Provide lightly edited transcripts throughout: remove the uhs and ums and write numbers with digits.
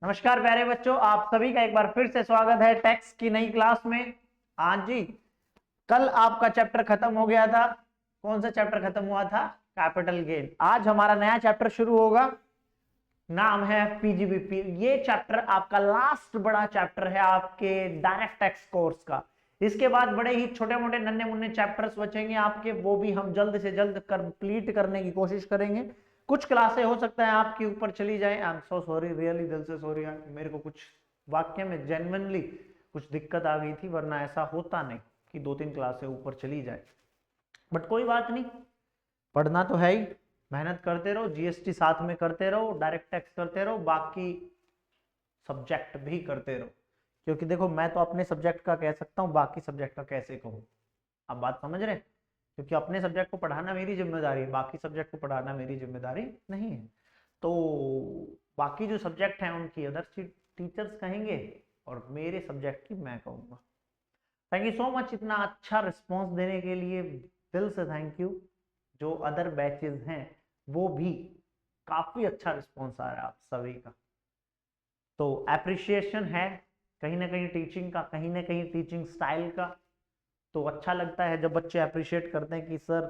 नमस्कार प्यारे बच्चों, आप सभी का एक बार फिर से स्वागत है टैक्स की नई क्लास में। हाँ जी, कल आपका चैप्टर खत्म हो गया था। कौन सा चैप्टर खत्म हुआ था? Capital gain. आज हमारा नया चैप्टर शुरू होगा, नाम है पीजीबीपी। ये चैप्टर आपका लास्ट बड़ा चैप्टर है आपके डायरेक्ट टैक्स कोर्स का। इसके बाद बड़े ही छोटे मोटे नन्हे मुन्ने चैप्टर्स बचेंगे आपके, वो भी हम जल्द से जल्द कंप्लीट करने की कोशिश करेंगे। कुछ क्लासें हो सकता है आपके ऊपर चली जाए। I am so sorry, really दिल से सॉरी। मेरे को कुछ वाक्य में जेन्युइनली कुछ दिक्कत आ गई थी, वरना ऐसा होता नहीं कि 2-3 क्लासें ऊपर चली जाए। बट कोई बात नहीं, पढ़ना तो है ही। मेहनत करते रहो, जीएसटी साथ में करते रहो, डायरेक्ट टैक्स करते रहो, बाकी सब्जेक्ट भी करते रहो। क्योंकि देखो, मैं तो अपने सब्जेक्ट का कह सकता हूँ, बाकी सब्जेक्ट का कैसे कहूँ? आप बात समझ रहे हैं? क्योंकि अपने सब्जेक्ट को पढ़ाना मेरी जिम्मेदारी है, बाकी सब्जेक्ट को पढ़ाना मेरी जिम्मेदारी नहीं है। तो बाकी जो सब्जेक्ट हैं उनकी अदर टीचर्स कहेंगे, और मेरे सब्जेक्ट की मैं कहूँगा। थैंक यू सो मच इतना अच्छा रिस्पॉन्स देने के लिए, दिल से थैंक यू। जो अदर बैचेस हैं वो भी काफी अच्छा रिस्पॉन्स आ रहा है आप सभी का, तो एप्रिशिएशन है कहीं ना कहीं टीचिंग का, कहीं ना कहीं टीचिंग स्टाइल का। तो अच्छा लगता है जब बच्चे अप्रिशिएट करते हैं कि सर,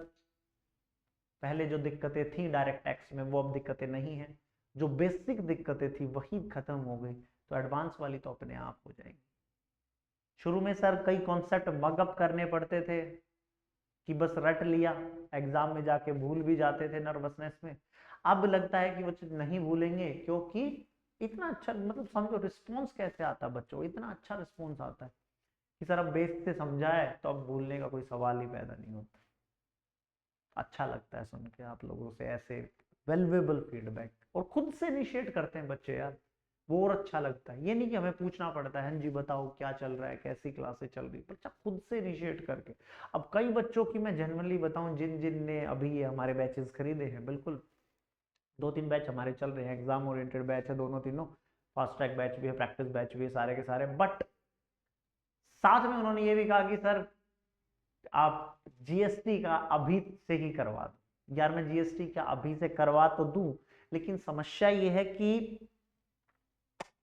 पहले जो दिक्कतें थी डायरेक्ट टैक्स में वो अब दिक्कतें नहीं हैं, जो बेसिक दिक्कतें थी वही खत्म हो गई, तो एडवांस वाली तो अपने आप हो जाएगी। शुरू में सर कई कॉन्सेप्ट मगअप करने पड़ते थे कि बस रट लिया, एग्जाम में जाके भूल भी जाते थे नर्वसनेस में। अब लगता है कि बच्चे नहीं भूलेंगे, क्योंकि इतना अच्छा, मतलब समझो रिस्पॉन्स कैसे आता है बच्चों, इतना अच्छा रिस्पॉन्स आता है कि सर अब बेस से समझाए तो अब भूलने का कोई सवाल ही पैदा नहीं होता। अच्छा लगता है सुन के आप लोगों से ऐसे वैल्यूएबल फीडबैक, और खुद से इनिशिएट करते हैं बच्चे यार, वो और अच्छा लगता है। ये नहीं कि हमें पूछना पड़ता है, हाँ जी बताओ क्या चल रहा है, कैसी क्लासेस चल रही है, बच्चा खुद से इनिशिएट करके। अब कई बच्चों की मैं जनरली बताऊं, जिन जिन ने अभी ये हमारे बैचेस खरीदे हैं, बिल्कुल 2-3 बैच हमारे चल रहे हैं, एग्जाम ओरिएंटेड बैच है दोनों तीनों, फास्ट ट्रैक बैच भी है, प्रैक्टिस बैच भी है, सारे के सारे। बट साथ में उन्होंने ये भी कहा कि सर आप जीएसटी का अभी से ही करवा दो। यार मैं जीएसटी का अभी से करवा तो दूं, लेकिन समस्या ये है कि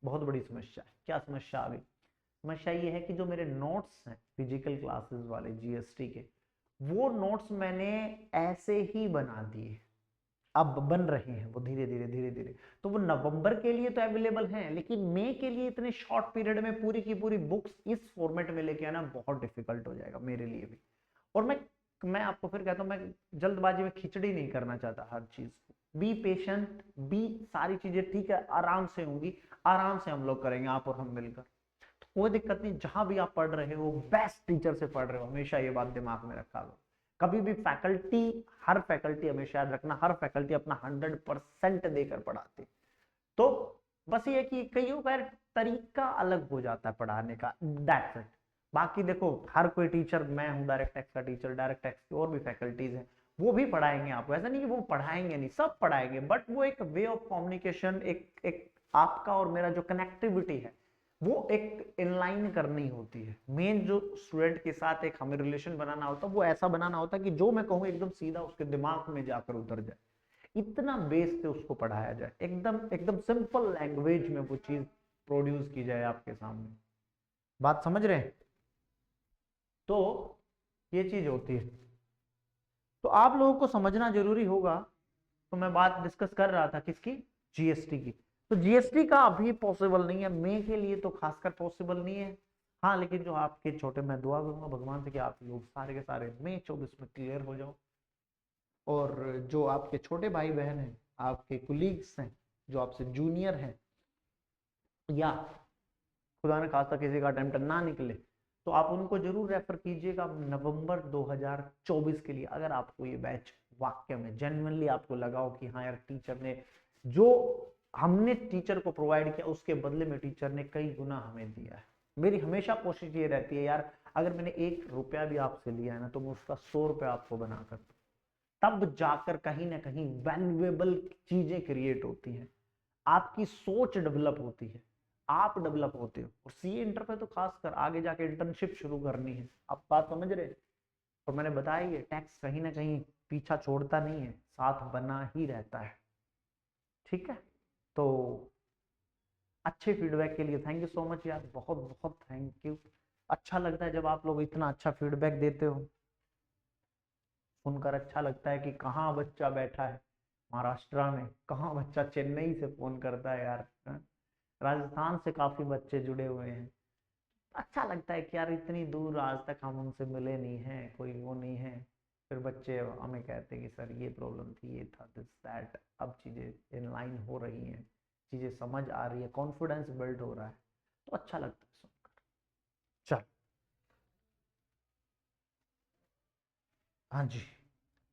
बहुत बड़ी समस्या है। क्या समस्या आ गई? समस्या ये है कि जो मेरे नोट्स हैं फिजिकल क्लासेस वाले जीएसटी के, वो नोट्स मैंने ऐसे ही बना दिए, अब बन रहे हैं वो धीरे धीरे धीरे धीरे। तो वो नवंबर के लिए तो अवेलेबल हैं, लेकिन मई के लिए इतने शॉर्ट पीरियड में पूरी की पूरी बुक्स इस फॉर्मेट में लेके आना बहुत डिफिकल्ट हो जाएगा मेरे लिए भी। और मैं आपको फिर कहता हूँ, मैं जल्दबाजी में खिचड़ी नहीं करना चाहता हर चीज को। बी पेशेंट, बी, सारी चीजें ठीक है, आराम से होंगी, आराम से हम लोग करेंगे, आप और हम मिलकर। तो कोई दिक्कत नहीं, जहां भी आप पढ़ रहे हो बेस्ट टीचर से पढ़ रहे हो, हमेशा ये बात दिमाग में रखा लो। कभी भी फैकल्टी, हर फैकल्टी, हमेशा याद रखना, हर फैकल्टी अपना 100% देकर पढ़ाती। तो बस ये कि कईयों का तरीका अलग हो जाता है पढ़ाने का, दैट्स इट। बाकी देखो, हर कोई टीचर, मैं हूँ डायरेक्ट टैक्स का टीचर, डायरेक्ट टैक्स की और भी फैकल्टीज हैं, वो भी पढ़ाएंगे आपको। ऐसा नहीं कि वो पढ़ाएंगे नहीं, सब पढ़ाएंगे, बट वो एक वे ऑफ कम्युनिकेशन, एक एक आपका और मेरा जो कनेक्टिविटी है वो एक इनलाइन करनी होती है। मेन जो स्टूडेंट के साथ एक हमें रिलेशन बनाना होता है, वो ऐसा बनाना होता है कि जो मैं कहूँ एकदम सीधा उसके दिमाग में जाकर उतर जाए, इतना बेस से उसको पढ़ाया जाए, एकदम एकदम सिंपल लैंग्वेज में वो चीज प्रोड्यूस की जाए आपके सामने। बात समझ रहे हैं? तो ये चीज होती है, तो आप लोगों को समझना जरूरी होगा। तो मैं बात डिस्कस कर रहा था किसकी? जीएसटी की। तो जीएसटी का अभी पॉसिबल नहीं है, मई के लिए तो खासकर पॉसिबल नहीं है। हाँ, लेकिन जो आपके छोटे, मैं दुआ करूंगा भगवान से कि आप लोग सारे के सारे मई 24 में क्लियर हो जाओ। और जो आपके छोटे भाई बहन हैं, आपके कुलीग्स हैं, जो आपसे जूनियर हैं, या खुदा ने खासा किसी का अटेम्प्ट ना निकले, तो आप उनको जरूर रेफर कीजिएगा नवंबर 2024 के लिए। अगर आपको ये बैच वाक्य में जेन्युइनली आपको लगा हो कि हाँ यार, टीचर ने जो हमने टीचर को प्रोवाइड किया उसके बदले में टीचर ने कई गुना हमें दिया है। मेरी हमेशा कोशिश ये रहती है यार, अगर मैंने 1 रुपया भी आपसे लिया है ना, तो मैं उसका 100 रुपया आपको बनाकर, तब जाकर कहीं ना कहीं वैल्यूएबल चीजें क्रिएट होती हैं, आपकी सोच डेवलप होती है, आप डेवलप होते हो। और सीए इंटर पे तो खासकर आगे जाके इंटर्नशिप शुरू करनी है, आप बात समझ रहे हैं? और मैंने बताया ये टैक्स कहीं ना कहीं पीछा छोड़ता नहीं है, साथ बना ही रहता है। ठीक है? तो अच्छे फीडबैक के लिए थैंक यू सो मच यार, बहुत बहुत थैंक यू। अच्छा लगता है जब आप लोग इतना अच्छा फीडबैक देते हो, सुनकर अच्छा लगता है कि कहाँ बच्चा बैठा है महाराष्ट्र में, कहाँ बच्चा चेन्नई से फोन करता है यार, राजस्थान से काफी बच्चे जुड़े हुए हैं। अच्छा लगता है कि यार इतनी दूर आज तक हम उनसे मिले नहीं हैं, कोई वो नहीं है, फिर बच्चे हमें कहते हैं कि सर ये प्रॉब्लम थी, ये था, दिस दैट। अब चीजें इन लाइन हो रही हैं, चीजें समझ आ रही है, कॉन्फिडेंस बिल्ड हो रहा है, तो अच्छा लगता है सुनकर। चल, हाँ जी,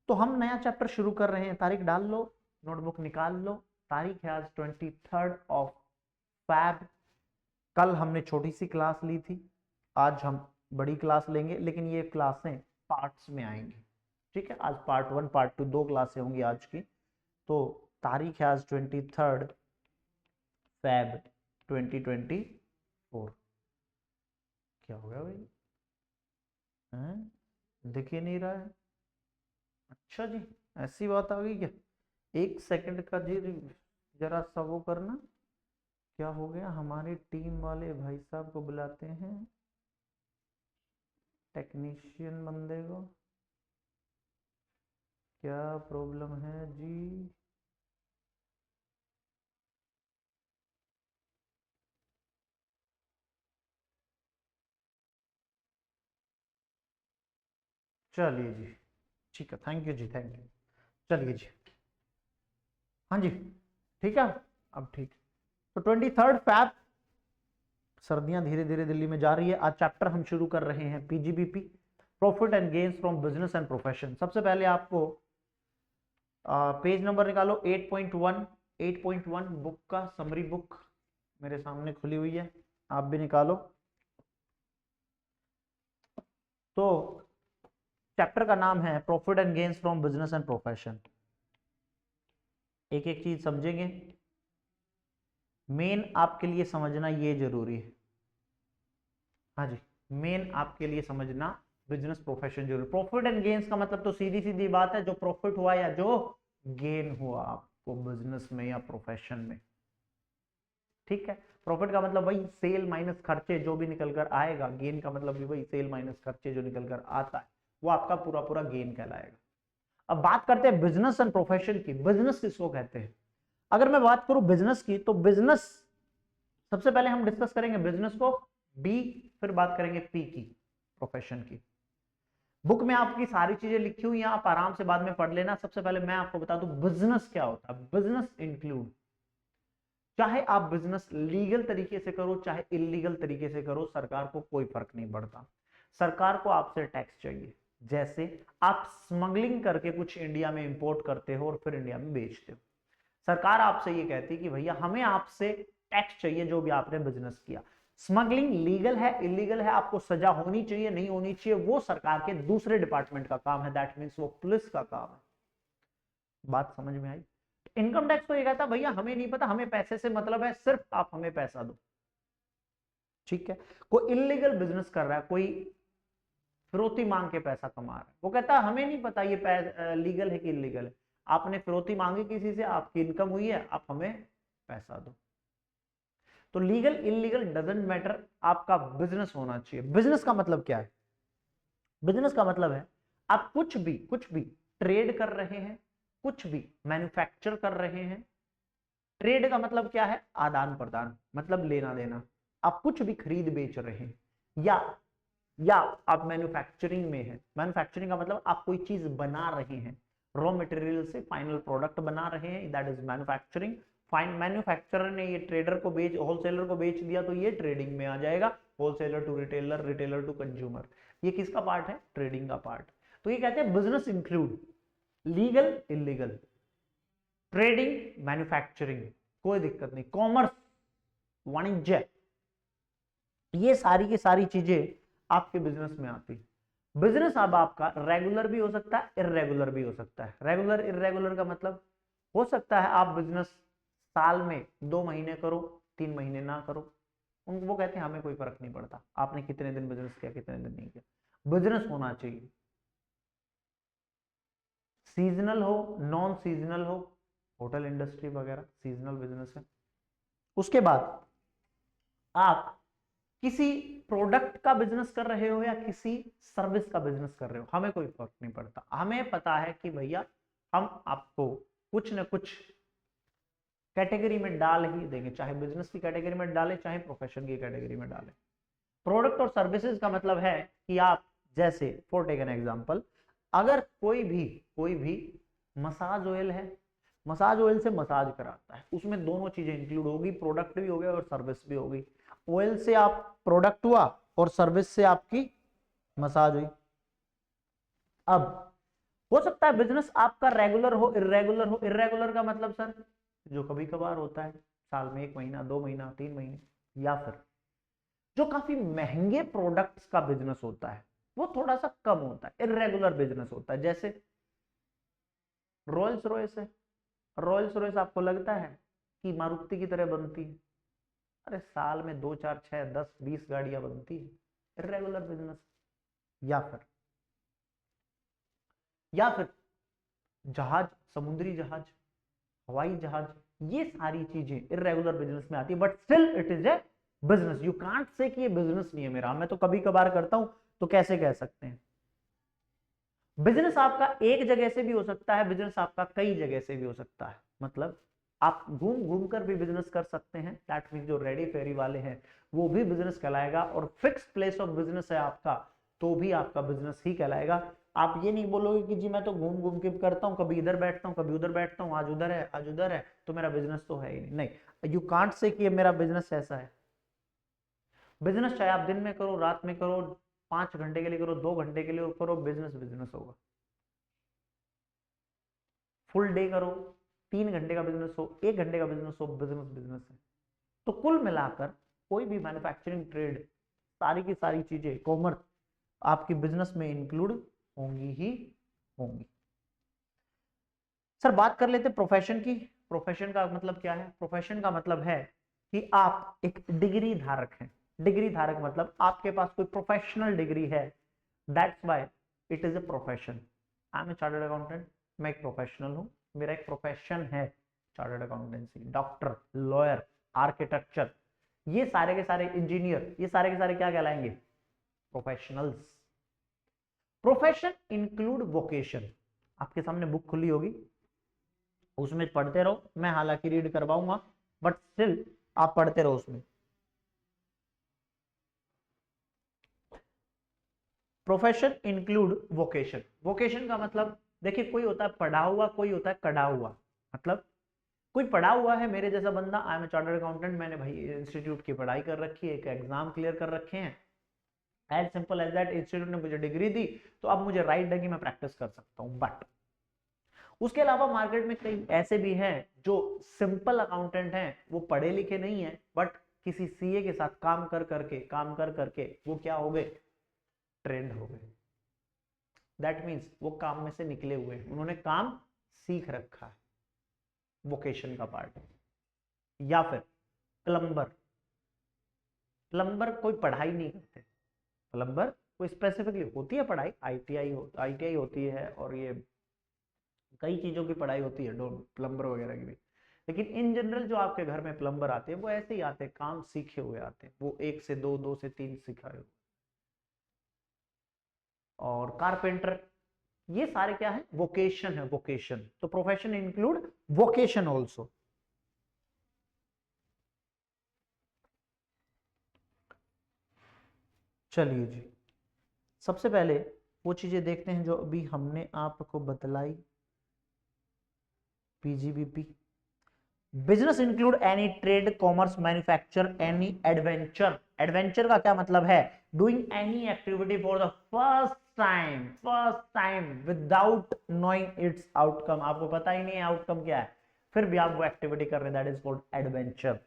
तो हम नया चैप्टर शुरू कर रहे हैं। तारीख डाल लो, नोटबुक निकाल लो। तारीख है आज 23 फैब। कल हमने छोटी सी क्लास ली थी, आज हम बड़ी क्लास लेंगे, लेकिन ये क्लासें पार्ट्स में आएंगी। ठीक है, आज पार्ट 1 पार्ट 2 दो क्लासें होंगी आज की। तो तारीख है आज 23 फैब 2024। क्या हो गया भाई, हैं दिख ही नहीं रहा है? अच्छा जी, ऐसी बात आ गई क्या? एक सेकंड का जी, जरा सा वो करना। क्या हो गया, हमारे टीम वाले भाई साहब को बुलाते हैं, टेक्नीशियन बंदे को। क्या प्रॉब्लम है जी? चलिए जी, ठीक है, थैंक यू जी, थैंक यू। चलिए जी, हाँ जी, ठीक है, अब ठीक। तो 23 फैब, सर्दियां धीरे धीरे दिल्ली में जा रही है। आज चैप्टर हम शुरू कर रहे हैं PGBP, profit and gains from business and profession. सबसे पहले आपको पेज नंबर निकालो 8.1। 8.1 बुक का समरी बुक मेरे सामने खुली हुई है, आप भी निकालो। तो चैप्टर का नाम है profit and gains from business and profession. एक एक चीज समझेंगे, मेन आपके लिए समझना ये जरूरी है। हाँ जी, मेन आपके लिए समझना बिजनेस प्रोफेशन जरूरी। प्रॉफिट एंड गेन्स का मतलब तो सीधी सीधी बात है, जो प्रॉफिट हुआ या जो गेन हुआ आपको बिजनेस में या प्रोफेशन में। ठीक है, प्रॉफिट का मतलब वही सेल माइनस खर्चे जो भी निकल कर आएगा, गेन का मतलब भी वही सेल माइनस खर्चे जो निकल कर आता है, वो आपका पूरा पूरा गेन कहलाएगा। अब बात करते हैं बिजनेस एंड प्रोफेशन की। बिजनेस किसको कहते हैं? अगर मैं बात करूं बिजनेस की, तो बिजनेस सबसे पहले हम डिस्कस करेंगे बिजनेस को बी, फिर बात करेंगे पी की, प्रोफेशन की। बुक में आपकी सारी चीजें लिखी हुई हैं, आप आराम से बाद में पढ़ लेना। सबसे पहले मैं आपको बता दूं बिजनेस क्या होता है। बिजनेस इंक्लूड, चाहे आप बिजनेस लीगल तरीके से करो चाहे इलीगल तरीके से करो, सरकार को कोई फर्क नहीं पड़ता। सरकार को आपसे टैक्स चाहिए। जैसे आप स्मगलिंग करके कुछ इंडिया में इंपोर्ट करते हो और फिर इंडिया में बेचते हो, सरकार आपसे ये कहती है कि भैया हमें आपसे टैक्स चाहिए जो भी आपने बिजनेस किया। स्मगलिंग लीगल है इलीगल है, आपको सजा होनी चाहिए नहीं होनी चाहिए, वो सरकार के दूसरे डिपार्टमेंट का काम है, दैट मीन्स वो पुलिस का काम है। बात समझ में आई? इनकम टैक्स तो ये कहता है भैया हमें नहीं पता, हमें पैसे से मतलब है, सिर्फ आप हमें पैसा दो। ठीक है, कोई इलीगल बिजनेस कर रहा है, कोई फिरौती मांग के पैसा कमा रहा है, वो कहता है हमें नहीं पता ये लीगल है कि इलीगल है, आपने फिरौती मांगी किसी से, आपकी इनकम हुई है, आप हमें पैसा दो। तो लीगल इलीगल डजंट मैटर, आपका बिजनेस होना चाहिए। बिजनेस का मतलब क्या है? बिजनेस का मतलब है आप कुछ भी ट्रेड कर रहे हैं, कुछ भी मैन्युफैक्चर कर रहे हैं। ट्रेड का मतलब क्या है? आदान प्रदान, मतलब लेना देना। आप कुछ भी खरीद बेच रहे हैं, या या आप मैन्युफैक्चरिंग में है। मैन्युफैक्चरिंग का मतलब आप कोई चीज बना रहे हैं, रॉ मटेरियल से फाइनल प्रोडक्ट बना रहे हैं, that is manufacturing. Fine manufacturer ने ये ट्रेडर को बेच होलसेलर को बेच दिया तो ये ट्रेडिंग में आ जाएगा, wholesaler to retailer, retailer to consumer. ये किसका पार्ट है? ट्रेडिंग का पार्ट। तो ये कहते हैं business include legal illegal, trading manufacturing, कोई दिक्कत नहीं, कॉमर्स वाणिज्य, ये सारी की सारी चीजें आपके बिजनेस में आती। बिजनेस अब आपका रेगुलर भी हो सकता है, इरेगुलर भी हो सकता है। रेगुलर इरेगुलर का मतलब हो सकता है आप बिजनेस साल में 2 महीने करो, 3 महीने ना करो, उनको वो कहते हैं हमें कोई फर्क नहीं पड़ता आपने कितने दिन बिजनेस किया कितने दिन नहीं किया। बिजनेस होना चाहिए, सीजनल हो नॉन सीजनल हो, होटल इंडस्ट्री वगैरह सीजनल बिजनेस है। उसके बाद आप किसी प्रोडक्ट का बिजनेस कर रहे हो या किसी सर्विस का बिजनेस कर रहे हो, हमें कोई फर्क नहीं पड़ता। हमें पता है कि भैया हम आपको कुछ न कुछ कैटेगरी में डाल ही देंगे, चाहे बिजनेस की कैटेगरी में डालें चाहे प्रोफेशन की कैटेगरी में डालें। प्रोडक्ट और सर्विसेज का मतलब है कि आप, जैसे फॉर टेक एन एग्जांपल, अगर कोई भी मसाज ऑयल है, मसाज ऑयल से मसाज कराता है, उसमें दोनों चीजें इंक्लूड होगी, प्रोडक्ट भी हो गया और सर्विस भी होगी। ऑयल से आप प्रोडक्ट हुआ और सर्विस से आपकी मसाज हुई। अब हो सकता है बिजनेस आपका रेगुलर हो, इरेगुलर हो। इरेगुलर का मतलब सर जो कभी कभार होता है, साल में 1 महीना, 2 महीना, 3 महीने, या फिर जो काफी महंगे प्रोडक्ट्स का बिजनेस होता है वो थोड़ा सा कम होता है, इरेगुलर बिजनेस होता है। जैसे रोल्स रॉयस है, रोल्स रॉयस आपको लगता है कि मारुति की तरह बनती है? अरे साल में 2, 4, 6, 10, 20 गाड़ियां बनती है, इरेगुलर बिजनेस। या फिर जहाज, समुद्री जहाज, हवाई जहाज, ये सारी चीजें इरेगुलर बिजनेस में आती है, but still it is A business. You can't say कि ये बिजनेस नहीं है मेरा, मैं तो कभी कभार करता हूं, तो कैसे कह सकते हैं? बिजनेस आपका एक जगह से भी हो सकता है, बिजनेस आपका कई जगह से भी हो सकता है। मतलब आप घूम घूम कर भी बिजनेस कर सकते हैं, दैट मीन जो रेडी फेरी वाले हैं वो भी बिजनेस कहलाएगा, और फिक्स प्लेस ऑफ बिजनेस है आपका तो भी आपका बिजनेस ही कहलाएगा। आप ये नहीं बोलोगे कि जी मैं तो घूम घूम के करता हूँ, कभी इधर बैठता हूँ कभी उधर बैठता हूँ, आज उधर है आज उधर है, तो मेरा बिजनेस तो है ही नहीं। नहीं, यू कांट से कि मेरा बिजनेस ऐसा है। बिजनेस चाहे आप दिन में करो, रात में करो, 5 घंटे के लिए करो, 2 घंटे के लिए करो, बिजनेस बिजनेस होगा। फुल डे करो, 3 घंटे का बिजनेस हो, 1 घंटे का बिजनेस हो, बिजनेस बिजनेस है। तो कुल मिलाकर कोई भी मैन्युफैक्चरिंग ट्रेड, सारी की सारी चीजें, कॉमर्स आपकी बिजनेस में इंक्लूड होंगी ही होंगी। सर बात कर लेते प्रोफेशन की। प्रोफेशन का मतलब क्या है? प्रोफेशन का मतलब है कि आप एक डिग्री धारक हैं। डिग्री धारक मतलब आपके पास कोई प्रोफेशनल डिग्री है, that's why it is a profession. I am a chartered accountant, मैं एक प्रोफेशनल हूं, मेरा एक प्रोफेशन है chartered accountancy. Doctor, lawyer, architecture, ये सारे के सारे, इंजीनियर, ये सारे के सारे क्या कहलाएंगे? प्रोफेशनल्स। Profession include vocation. आपके सामने बुक खुली होगी, उसमें पढ़ते रहो, मैं हालांकि रीड करवाऊंगा बट स्टिल आप पढ़ते रहो उसमें। Profession include vocation. वोकेशन का मतलब देखिए, कोई होता है पढ़ा हुआ, कोई होता है कढ़ा हुआ। मतलब कोई पढ़ा हुआ है, मेरे जैसा बंदा, I am a chartered accountant, मैंने भाई इंस्टीट्यूट की पढ़ाई कर रखी है, एक एग्जाम क्लियर कर रखे हैं, as simple as that, institute ने मुझे डिग्री दी तो अब मुझे राइट है कि मैं प्रैक्टिस कर सकता हूं। बट उसके अलावा मार्केट में कई ऐसे भी हैं जो सिंपल अकाउंटेंट हैं, वो पढ़े लिखे नहीं है, बट किसी सीए के साथ काम कर करके वो क्या हो गए? ट्रेंड हो गए। दैट मीन्स वो काम में से निकले हुए हैं, उन्होंने काम सीख रखा है, वोकेशन का पार्ट है। या फिर प्लम्बर, प्लम्बर कोई पढ़ाई नहीं करते, प्लम्बर कोई स्पेसिफिकली होती है पढ़ाई, आईटीआई होती है, और ये कई चीजों की पढ़ाई होती है, प्लम्बर वगैरह की भी। लेकिन इन जनरल जो आपके घर में प्लम्बर आते हैं वो ऐसे ही आते हैं, काम सीखे हुए आते हैं, वो 1 से 2, 2 से 3 सिखाए हुए। और कारपेंटर, ये सारे क्या है? वोकेशन है, वोकेशन। तो प्रोफेशन इंक्लूड वोकेशन ऑल्सो। चलिए जी, सबसे पहले वो चीजें देखते हैं जो अभी हमने आपको बतलाई। PGBP, business include any trade, commerce, manufacture, any adventure. Adventure का क्या मतलब है? Doing any activity for the first time without knowing it's outcome. आपको पता ही नहीं है आउटकम क्या है, फिर भी आप वो एक्टिविटी कर रहे हैं, दैट इज कॉल्ड एडवेंचर।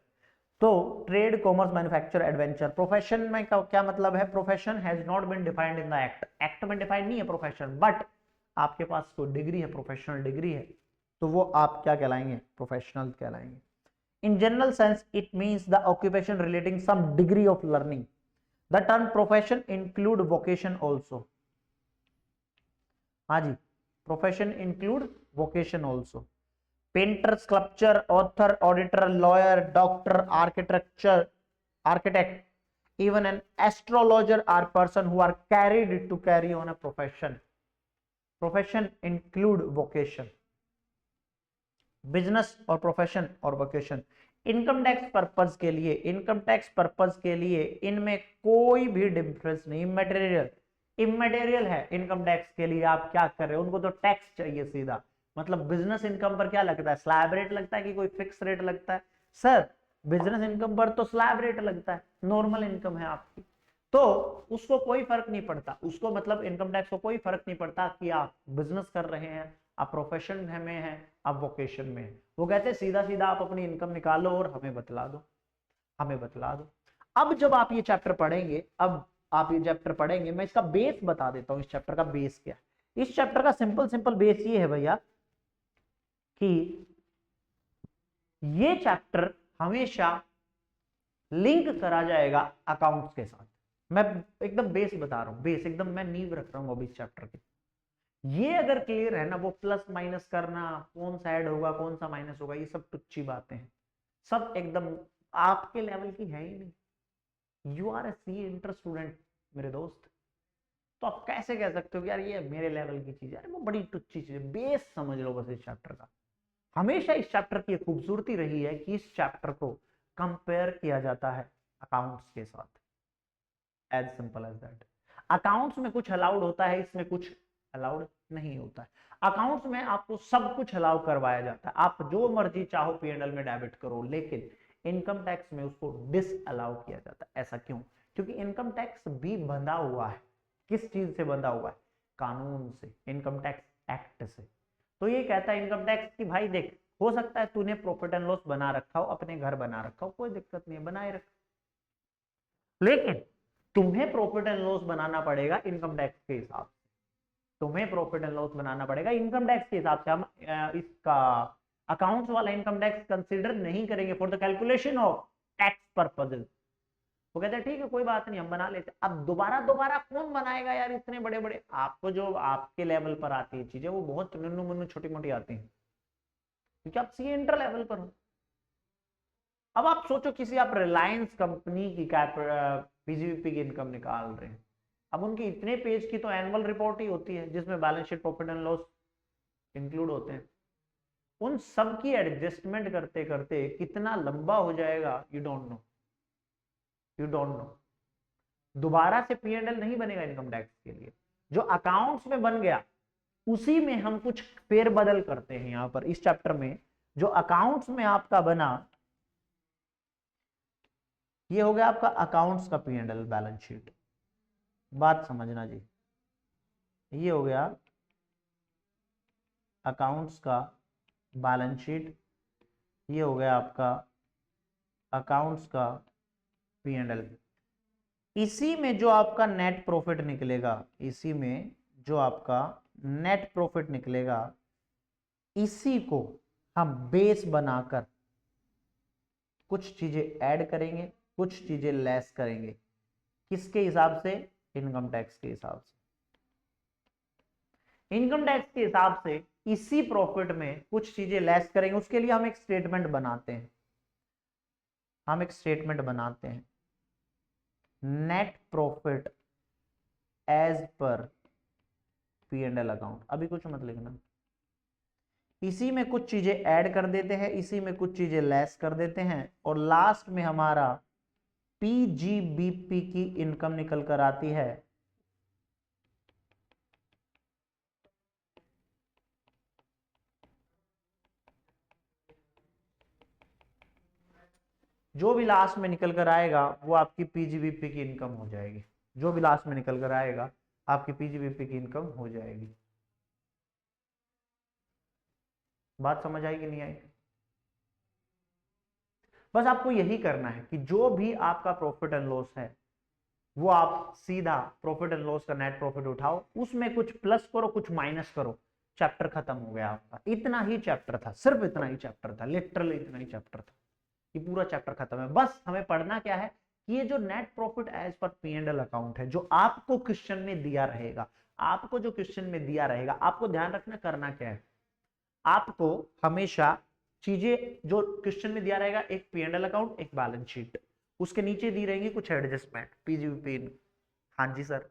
तो trade, commerce, manufacture, adventure. Profession में क्या मतलब है? Profession has not been defined in the act. Act में डिफाइंड नहीं है प्रोफेशन, बट आपके पास कोई डिग्री है, प्रोफेशनल डिग्री है, तो वो आप क्या कहलाएंगे? प्रोफेशनल कहलाएंगे। In general sense it means the occupation relating some degree of learning. The term profession include vocation also. हाँ जी, profession include vocation also. Painter, sculpture, author, auditor, lawyer, doctor, architecture, architect, even an astrologer are person who are carried to carry on a profession. Profession include vocation. Business और profession और vocation. Income tax purpose के लिए, income tax purpose के लिए इनमें कोई भी difference नहीं। इमटेरियल, इमटेरियल है इनकम टैक्स के लिए। आप क्या कर रहे हो, उनको तो टैक्स चाहिए सीधा। मतलब बिजनेस इनकम पर क्या लगता है, स्लैब रेट लगता है कि कोई फिक्स रेट लगता है? सर बिजनेस इनकम पर तो स्लैब रेट लगता है, नॉर्मल इनकम है आपकी, तो उसको कोई फर्क नहीं पड़ता। उसको मतलब इनकम टैक्स को कोई फर्क नहीं पड़ता कि आप बिजनेस कर रहे हैं, आप प्रोफेशन में हैं, आप वोकेशन में हैं। वो कहते हैं सीधा सीधा आप अपनी इनकम निकालो और हमें बतला दो, हमें बतला दो। अब जब आप ये चैप्टर पढ़ेंगे, अब आप ये चैप्टर पढ़ेंगे, मैं इसका बेस बता देता हूं। इस चैप्टर का बेस क्या है? इस चैप्टर का सिंपल सिंपल बेस ये है भैया कि ये चैप्टर हमेशा लिंक करा जाएगा अकाउंट्स के साथ। मैं एकदम बेस बता रहा हूं, बेस एकदम मैं नींव रख रहा हूं अभी इस चैप्टर की। ये अगर क्लियर है ना, वो प्लस माइनस करना, कौन सा ऐड होगा कौन सा माइनस होगा, ये सब तुच्छी बातें हैं, सब एकदम आपके लेवल की है ही नहीं। You are a C inter student मेरे दोस्त, तो आप कैसे कह सकते हो कि यार ये मेरे लेवल की चीज है? वो बड़ी तुच्छी चीज है, बेस समझ लो बस इस चैप्टर का। हमेशा इस चैप्टर की खूबसूरती रही है कि इस चैप्टर को कंपेयर किया जाता है अकाउंट्स के साथ, as simple as that. Accounts में कुछ अलाउड होता है, इसमें कुछ अलाउड नहीं होता है। अकाउंट्स में आपको सब कुछ अलाउ करवाया जाता है, आप जो मर्जी चाहो P&L में डेबिट करो, लेकिन इनकम टैक्स में उसको डिस अलाउ किया जाता है। ऐसा क्यों? क्योंकि इनकम टैक्स भी बंधा हुआ है, किस चीज से बंधा हुआ है? कानून से, इनकम टैक्स एक्ट से। तो ये कहता है इनकम टैक्स की भाई देख, हो सकता है तूने प्रॉफिट एंड लॉस बना रखा हो, अपने घर बना रखा हो, कोई दिक्कत नहीं है, बनाए रख, लेकिन तुम्हें प्रॉफिट एंड लॉस बनाना पड़ेगा इनकम टैक्स के हिसाब से। तुम्हें प्रॉफिट एंड लॉस बनाना पड़ेगा इनकम टैक्स के हिसाब से। हम इसका अकाउंट्स वाला इनकम टैक्स कंसीडर नहीं करेंगे for the calculation of tax purposes. वो कहते हैं ठीक है कोई बात नहीं, हम बना लेते। अब दोबारा दोबारा कौन बनाएगा यार, इतने बड़े बड़े, आपको जो आपके लेवल पर आती है चीजें वो बहुत नुन्नू मुन्नू छोटी मोटी आती हैं, क्योंकि आप सी इंटर लेवल पर हो। अब आप सोचो किसी आप रिलायंस कंपनी की पीजीवीपी की इनकम निकाल रहे हैं, अब उनकी इतने पेज की तो एनुअल रिपोर्ट ही होती है जिसमें balance sheet, profit and loss include होते हैं। उन सब की एडजस्टमेंट करते करते कितना लंबा हो जाएगा, you don't know, you don't know. दोबारा से P&L नहीं बनेगा इनकम टैक्स के लिए। जो अकाउंट्स में बन गया उसी में हम कुछ फेरबदल करते हैं। यहां पर इस चैप्टर में जो अकाउंट्स में आपका बना, ये हो गया आपका अकाउंट्स का P&L बैलेंस शीट, बात समझना जी। ये हो गया अकाउंट्स का बैलेंस शीट, ये हो गया आपका अकाउंट्स का P&L। इसी में जो आपका नेट प्रॉफिट निकलेगा, इसी में जो आपका नेट प्रॉफिट निकलेगा, इसी को हम बेस बनाकर कुछ चीजें ऐड करेंगे, कुछ चीजें लेस करेंगे। किसके हिसाब से? इनकम टैक्स के हिसाब से। इनकम टैक्स के हिसाब से इसी प्रॉफिट में कुछ चीजें लेस करेंगे। उसके लिए हम एक स्टेटमेंट बनाते हैं, हम एक स्टेटमेंट बनाते हैं, net profit as per P&L account. अभी कुछ मत लिखना, इसी में कुछ चीजें ऐड कर देते हैं, इसी में कुछ चीजें लेस कर देते हैं, और लास्ट में हमारा PGBP की इनकम निकल कर आती है। जो भी लास्ट में निकल कर आएगा वो आपकी PGBP की इनकम हो जाएगी। जो भी लास्ट में निकल कर आएगा आपकी PGBP की इनकम हो जाएगी। बात समझ आई कि नहीं आई? बस आपको यही करना है कि जो भी आपका प्रॉफिट एंड लॉस है वो आप सीधा प्रॉफिट एंड लॉस का नेट प्रॉफिट उठाओ, उसमें कुछ प्लस करो कुछ माइनस करो, चैप्टर खत्म हो गया आपका। इतना ही चैप्टर था, सिर्फ इतना ही चैप्टर था, लिटरली इतना ही चैप्टर था, ये पूरा चैप्टर खत्म है। बस हमें पढ़ना क्या है कि ये जो net profit as per P&L account है, जो आपको क्वेश्चन में दिया रहेगा, आपको जो क्वेश्चन में दिया रहेगा, आपको ध्यान रखना करना क्या है। आपको हमेशा चीजें जो क्वेश्चन में दिया रहेगा, एक P&L अकाउंट, एक बैलेंस शीट, उसके नीचे दी रहेंगी कुछ एडजस्टमेंट पीजीबीपी। हाँ जी सर।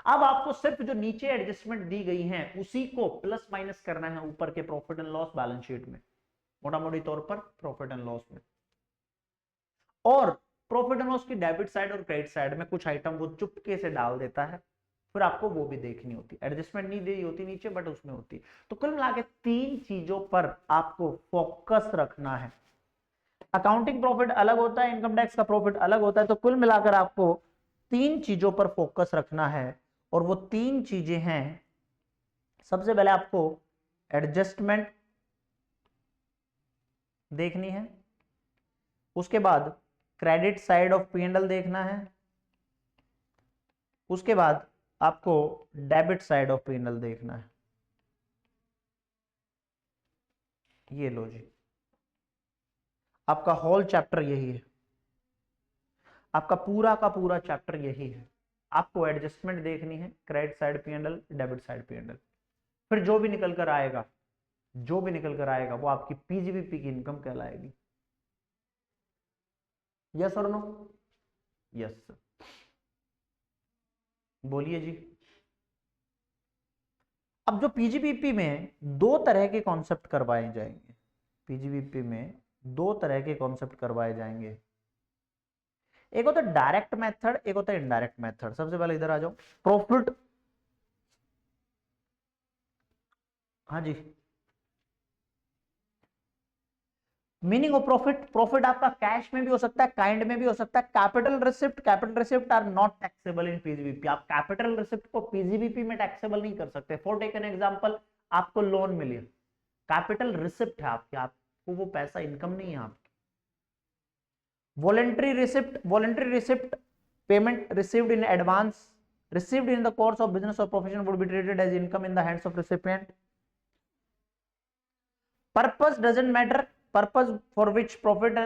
अब आपको सिर्फ जो नीचे एडजस्टमेंट दी गई हैं उसी को प्लस माइनस करना है ऊपर के profit and loss balance sheet में, मोटा मोटी तौर पर प्रॉफिट एंड लॉस में। और प्रॉफिट एंड लॉस की डेबिट साइड और क्रेडिट साइड में कुछ आइटम वो चुपके से डाल देता है, फिर आपको वो भी देखनी होती है। एडजस्टमेंट नहीं दी होती नीचे बट उसमें होती। तो कुल मिला के 3 चीजों पर आपको फोकस रखना है। अकाउंटिंग प्रॉफिट अलग होता है, इनकम टैक्स का प्रॉफिट अलग होता है। तो कुल मिलाकर आपको 3 चीजों पर फोकस रखना है और वो 3 चीजें हैं, सबसे पहले आपको एडजस्टमेंट देखनी है, उसके बाद क्रेडिट साइड ऑफ P&L देखना है, उसके बाद आपको डेबिट साइड ऑफ P&L देखना है। ये लो जी, आपका होल चैप्टर यही है, आपका पूरा का पूरा चैप्टर यही है। आपको एडजस्टमेंट देखनी है, credit side P&L, debit side P&L, फिर जो भी निकल कर आएगा, जो भी निकल कर आएगा वो आपकी पीजीबीपी की इनकम कहलाएगी। यस और नो? यस। बोलिए जी। अब जो पीजीबीपी में 2 तरह के कॉन्सेप्ट करवाए जाएंगे, पीजीबीपी में 2 तरह के कॉन्सेप्ट करवाए जाएंगे। एक होता है डायरेक्ट मेथड, एक होता है इनडायरेक्ट मेथड। सबसे पहले इधर आ जाओ, प्रॉफिट। हाँ जी, मीनिंग ऑफ प्रॉफिट। प्रॉफिट आपका कैश में भी हो सकता है, काइंड में भी हो सकता है। Capital receipt are not taxable in PGBP. आप कैपिटल रिसिप्ट को पीजीबीपी में टैक्सेबल नहीं कर सकते। फॉर टेक एन एग्जांपल, आपको लोन मिली, कैपिटल रिसिप्ट है आपकी, आपको वो पैसा इनकम नहीं है आपकी। Voluntary receipt, payment received in advance, received in the course of business or profession would be treated as income in the hands of recipient. Purpose doesn't matter. Purpose for which profit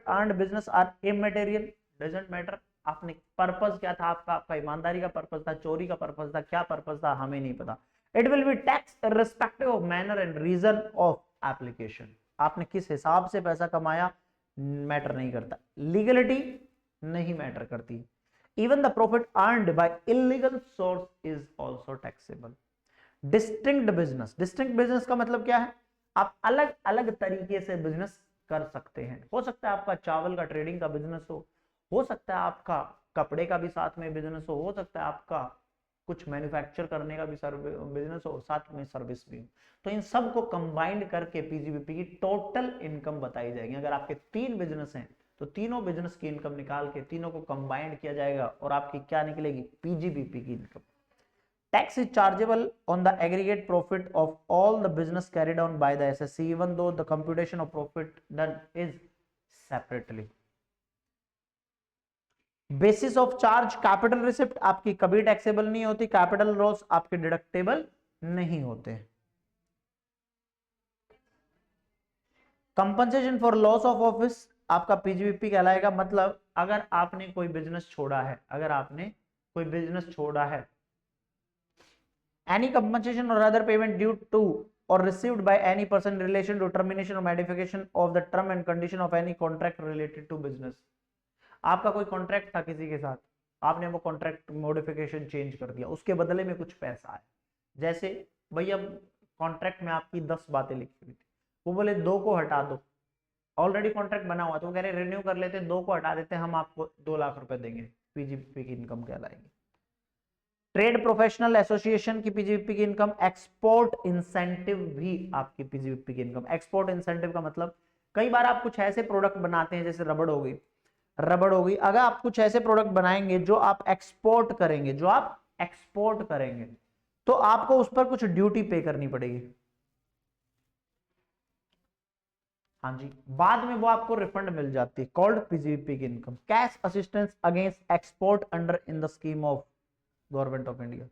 earned business are immaterial. Doesn't matter. आपने purpose क्या था आपका, आपका ईमानदारी का purpose था, चोरी का पर्पस था, क्या पर्पस था हमें नहीं पता। It will be tax irrespective of manner and reason of application. आपने किस हिसाब से पैसा कमाया मैटर नहीं करता, लीगलिटी नहीं मैटर करती। Even the profit earned by illegal source is also taxable. Distinct business का मतलब क्या है, आप अलग अलग तरीके से बिजनेस कर सकते हैं। हो सकता है आपका चावल का ट्रेडिंग का बिजनेस हो सकता है आपका कपड़े का भी साथ में बिजनेस हो सकता है आपका कुछ मैन्युफैक्चर करने का भी बिजनेस हो, साथ में सर्विस भी हो। तो इन सब को कंबाइंड करके पीजीबीपी की टोटल इनकम बताई जाएगी। अगर आपके 3 बिजनेस हैं तो तीनों बिजनेस की इनकम निकाल के तीनों को कंबाइंड किया जाएगा और आपकी क्या निकलेगी, पीजीबीपी की income. Tax is chargeable on the aggregate profit of all the business carried on by the SSC, even though the computation of profit done is separately. Basis of charge, capital receipt आपकी कभी taxable नहीं होती, capital loss आपके deductible नहीं होते। Compensation for loss of office आपका PGBP कहलाएगा। मतलब अगर आपने कोई बिजनेस छोड़ा है, अगर आपने कोई बिजनेस छोड़ा है, any compensation or other payment due to or received by any person in relation to termination or modification of the term and condition of any contract related to business. आपका कोई contract था किसी के साथ, आपने वो कॉन्ट्रैक्ट मॉडिफिकेशन चेंज कर दिया, उसके बदले में कुछ पैसा है। जैसे भैया कॉन्ट्रैक्ट में आपकी 10 बातें लिखी हुई थी, वो बोले 2 को हटा दो, ऑलरेडी कॉन्ट्रैक्ट बना हुआ, तो वो कह रहे रिन्यू कर लेते हैं, 2 को हटा देते हैं, हम आपको 2 लाख रुपए देंगे। पीजीबीपी की इनकम कहलाएगी। ट्रेड प्रोफेशनल एसोसिएशन की पीजीबीपी की इनकम। एक्सपोर्ट इंसेंटिव भी आपकी पीजीबीपी की इनकम। एक्सपोर्ट इंसेंटिव का मतलब कई बार आप कुछ ऐसे प्रोडक्ट बनाते हैं, जैसे रबड़ हो गई, अगर आप कुछ ऐसे प्रोडक्ट बनाएंगे जो आप एक्सपोर्ट करेंगे, तो आपको उस पर कुछ ड्यूटी पे करनी पड़ेगी। हाँ जी, बाद में वो आपको रिफंड मिल जाती है, कॉल्ड पीजीबीपी की income. Cash assistance against export under in the scheme of government of India.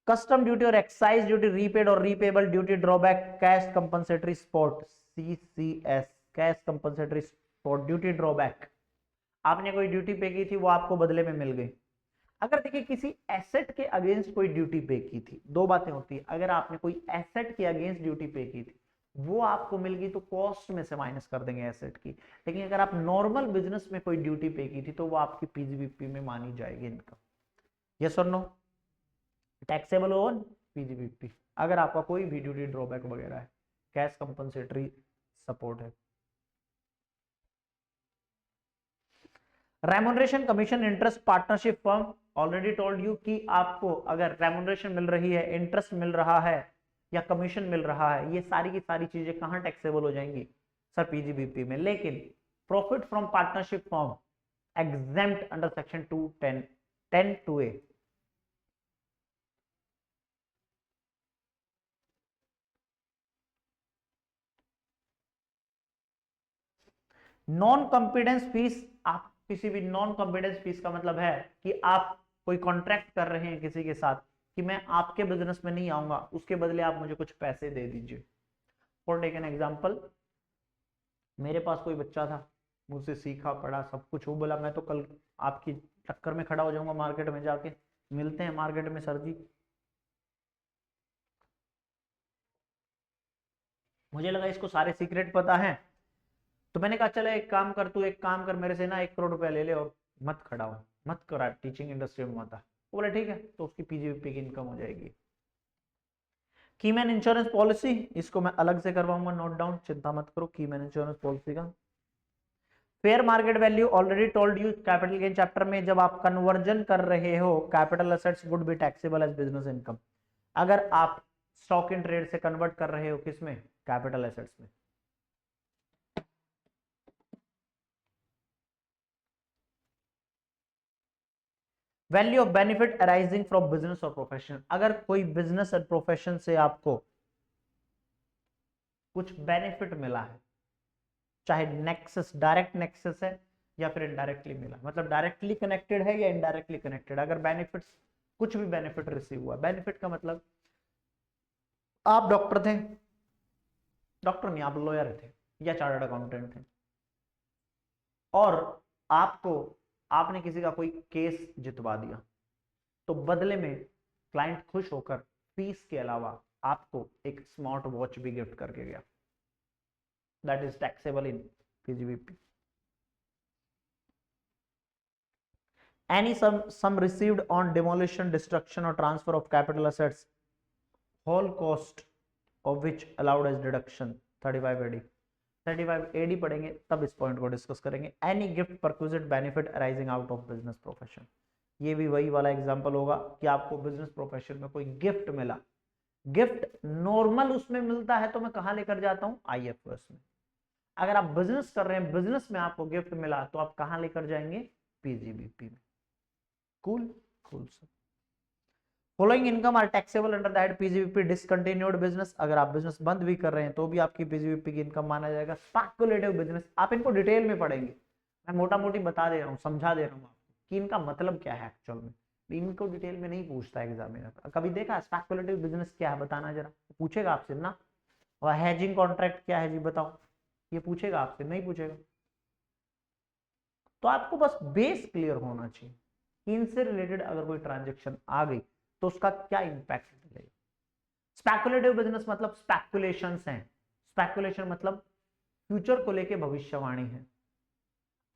Custom duty और एक्साइज ड्यूटी रीपेड और repayable duty drawback, cash compensatory spot, CCS, cash compensatory spot duty drawback. आपने कोई duty पे की थी, वो आपको बदले में मिल गई। अगर देखिए किसी एसेट के अगेंस्ट कोई ड्यूटी पे की थी, 2 बातें होती है। अगर आपने कोई एसेट के अगेंस्ट ड्यूटी पे की थी वो आपको मिल गई तो कॉस्ट में से माइनस कर देंगे एसेट की। लेकिन अगर आप नॉर्मल बिजनेस में कोई ड्यूटी पे की थी तो वो आपकी पीजीबीपी में मानी जाएगी इनकम। यस और नो? टैक्सेबल ओन पीजीबीपी अगर आपका कोई भी ड्यूटी ड्रॉबैक वगैरह है, कैश कंपनसेटरी सपोर्ट है। Remuneration, commission, interest, partnership firm, already told you कि आपको अगर रेम्युनरेशन मिल रही है, इंटरेस्ट मिल रहा है या कमीशन मिल रहा है, ये सारी की सारी चीजें कहां टैक्सेबल हो जाएंगी? सर पीजीबीपी में। लेकिन profit from partnership firm exempt under section 210 2A। Non कॉम्पिडेंस fees, आप किसी भी नॉन कॉम्पिडेंस फीस का मतलब है कि आप कोई कॉन्ट्रैक्ट कर रहे हैं किसी के साथ कि मैं आपके बिजनेस में नहीं आऊंगा, उसके बदले आप मुझे कुछ पैसे दे दीजिए। फॉर टेक एन एग्जांपल, मेरे पास कोई बच्चा था, मुझसे सीखा पढ़ा सब कुछ, वो बोला मैं तो कल आपकी टक्कर में खड़ा हो जाऊंगा मार्केट में जाके, मिलते हैं मार्केट में सर जी। मुझे लगा इसको सारे सीक्रेट पता है, तो मैंने कहा चलो एक काम कर, तू एक काम कर, मेरे से ना 1 करोड़ रुपया ले ले और मत खड़ा हो, मत करा, टीचिंग इंडस्ट्री में मत आ। वो बोला ठीक है, तो उसकी पीजीबीपी की इनकम हो जाएगी। कीमैन इंश्योरेंस पॉलिसी, इसको मैं अलग से करवाऊंगा नोट डाउन, चिंता मत करो। कीमैन इंश्योरेंस पॉलिसी का fair market value, already told you capital gain chapter में, जब आप कन्वर्जन कर रहे हो capital assets would be taxable as business income. अगर आप स्टॉक इन ट्रेड से कन्वर्ट कर रहे हो किसमें? कैपिटल एसेट्स में। Value of benefit arising from business और प्रोफेशन, अगर कोई बिजनेस और प्रोफेशन से आपको कुछ बेनिफिट मिला है, चाहे नेक्सस डायरेक्ट नेक्सस है या फिर इनडायरेक्टली मिला, मतलब डायरेक्टली कनेक्टेड है या इनडायरेक्टली कनेक्टेड, अगर बेनिफिट्स, कुछ भी बेनिफिट रिसीव हुआ, बेनिफिट का मतलब आप डॉक्टर थे, डॉक्टर नहीं आप लॉयर थे या चार्टर्ड अकाउंटेंट थे, और आपको, आपने किसी का कोई केस जितवा दिया, तो बदले में क्लाइंट खुश होकर फीस के अलावा आपको एक स्मार्ट वॉच भी गिफ्ट करके गया, that is taxable in PGBP. Any sum received on demolition, destruction or transfer of capital assets, whole cost of which allowed as deduction, 35 AD। 35 AD पढ़ेंगे तब इस पॉइंट को डिस्कस करेंगे। Any gift perquisite benefit arising out of business profession, ये भी वही वाला example होगा कि आपको बिजनेस प्रोफेशन में कोई गिफ्ट मिला, गिफ्ट नॉर्मल उसमें मिलता है तो मैं कहां लेकर जाता हूं? आईएफएस में। अगर आप बिजनेस कर रहे हैं, बिजनेस में आपको गिफ्ट मिला तो आप कहां लेकर जाएंगे? पीजीबीपी में। Cool cool sir. Following income are taxable under the head PGBP discontinued business, अगर आप बिजनेस बंद भी कर रहे हैं तो भी आपकी पीजीबीपी की इनकम माना जाएगा। स्पेकुलेटिव बिजनेस, आप इनको डिटेल में पढ़ेंगे, मैं मोटा मोटी बता दे रहा हूँ, समझा दे रहा हूँ आपको कि इनका मतलब क्या है एक्चुअल में, इनको डिटेल में नहीं पूछता एग्जामिनर। कभी देखा स्पेकुलेटिव बिजनेस क्या है, बताना जरा, पूछेगा आपसे ना। और हेजिंग कॉन्ट्रैक्ट क्या है जी बताओ, ये पूछेगा आपसे, नहीं पूछेगा। तो आपको बस बेस क्लियर होना चाहिए, इनसे रिलेटेड अगर कोई ट्रांजेक्शन आ गई तो उसका क्या इंपैक्ट मिलेगा। स्पेकुलेटिव बिजनेस मतलब स्पेकुलेशंस हैं, स्पेकुलेशन मतलब फ्यूचर को लेके भविष्यवाणी है।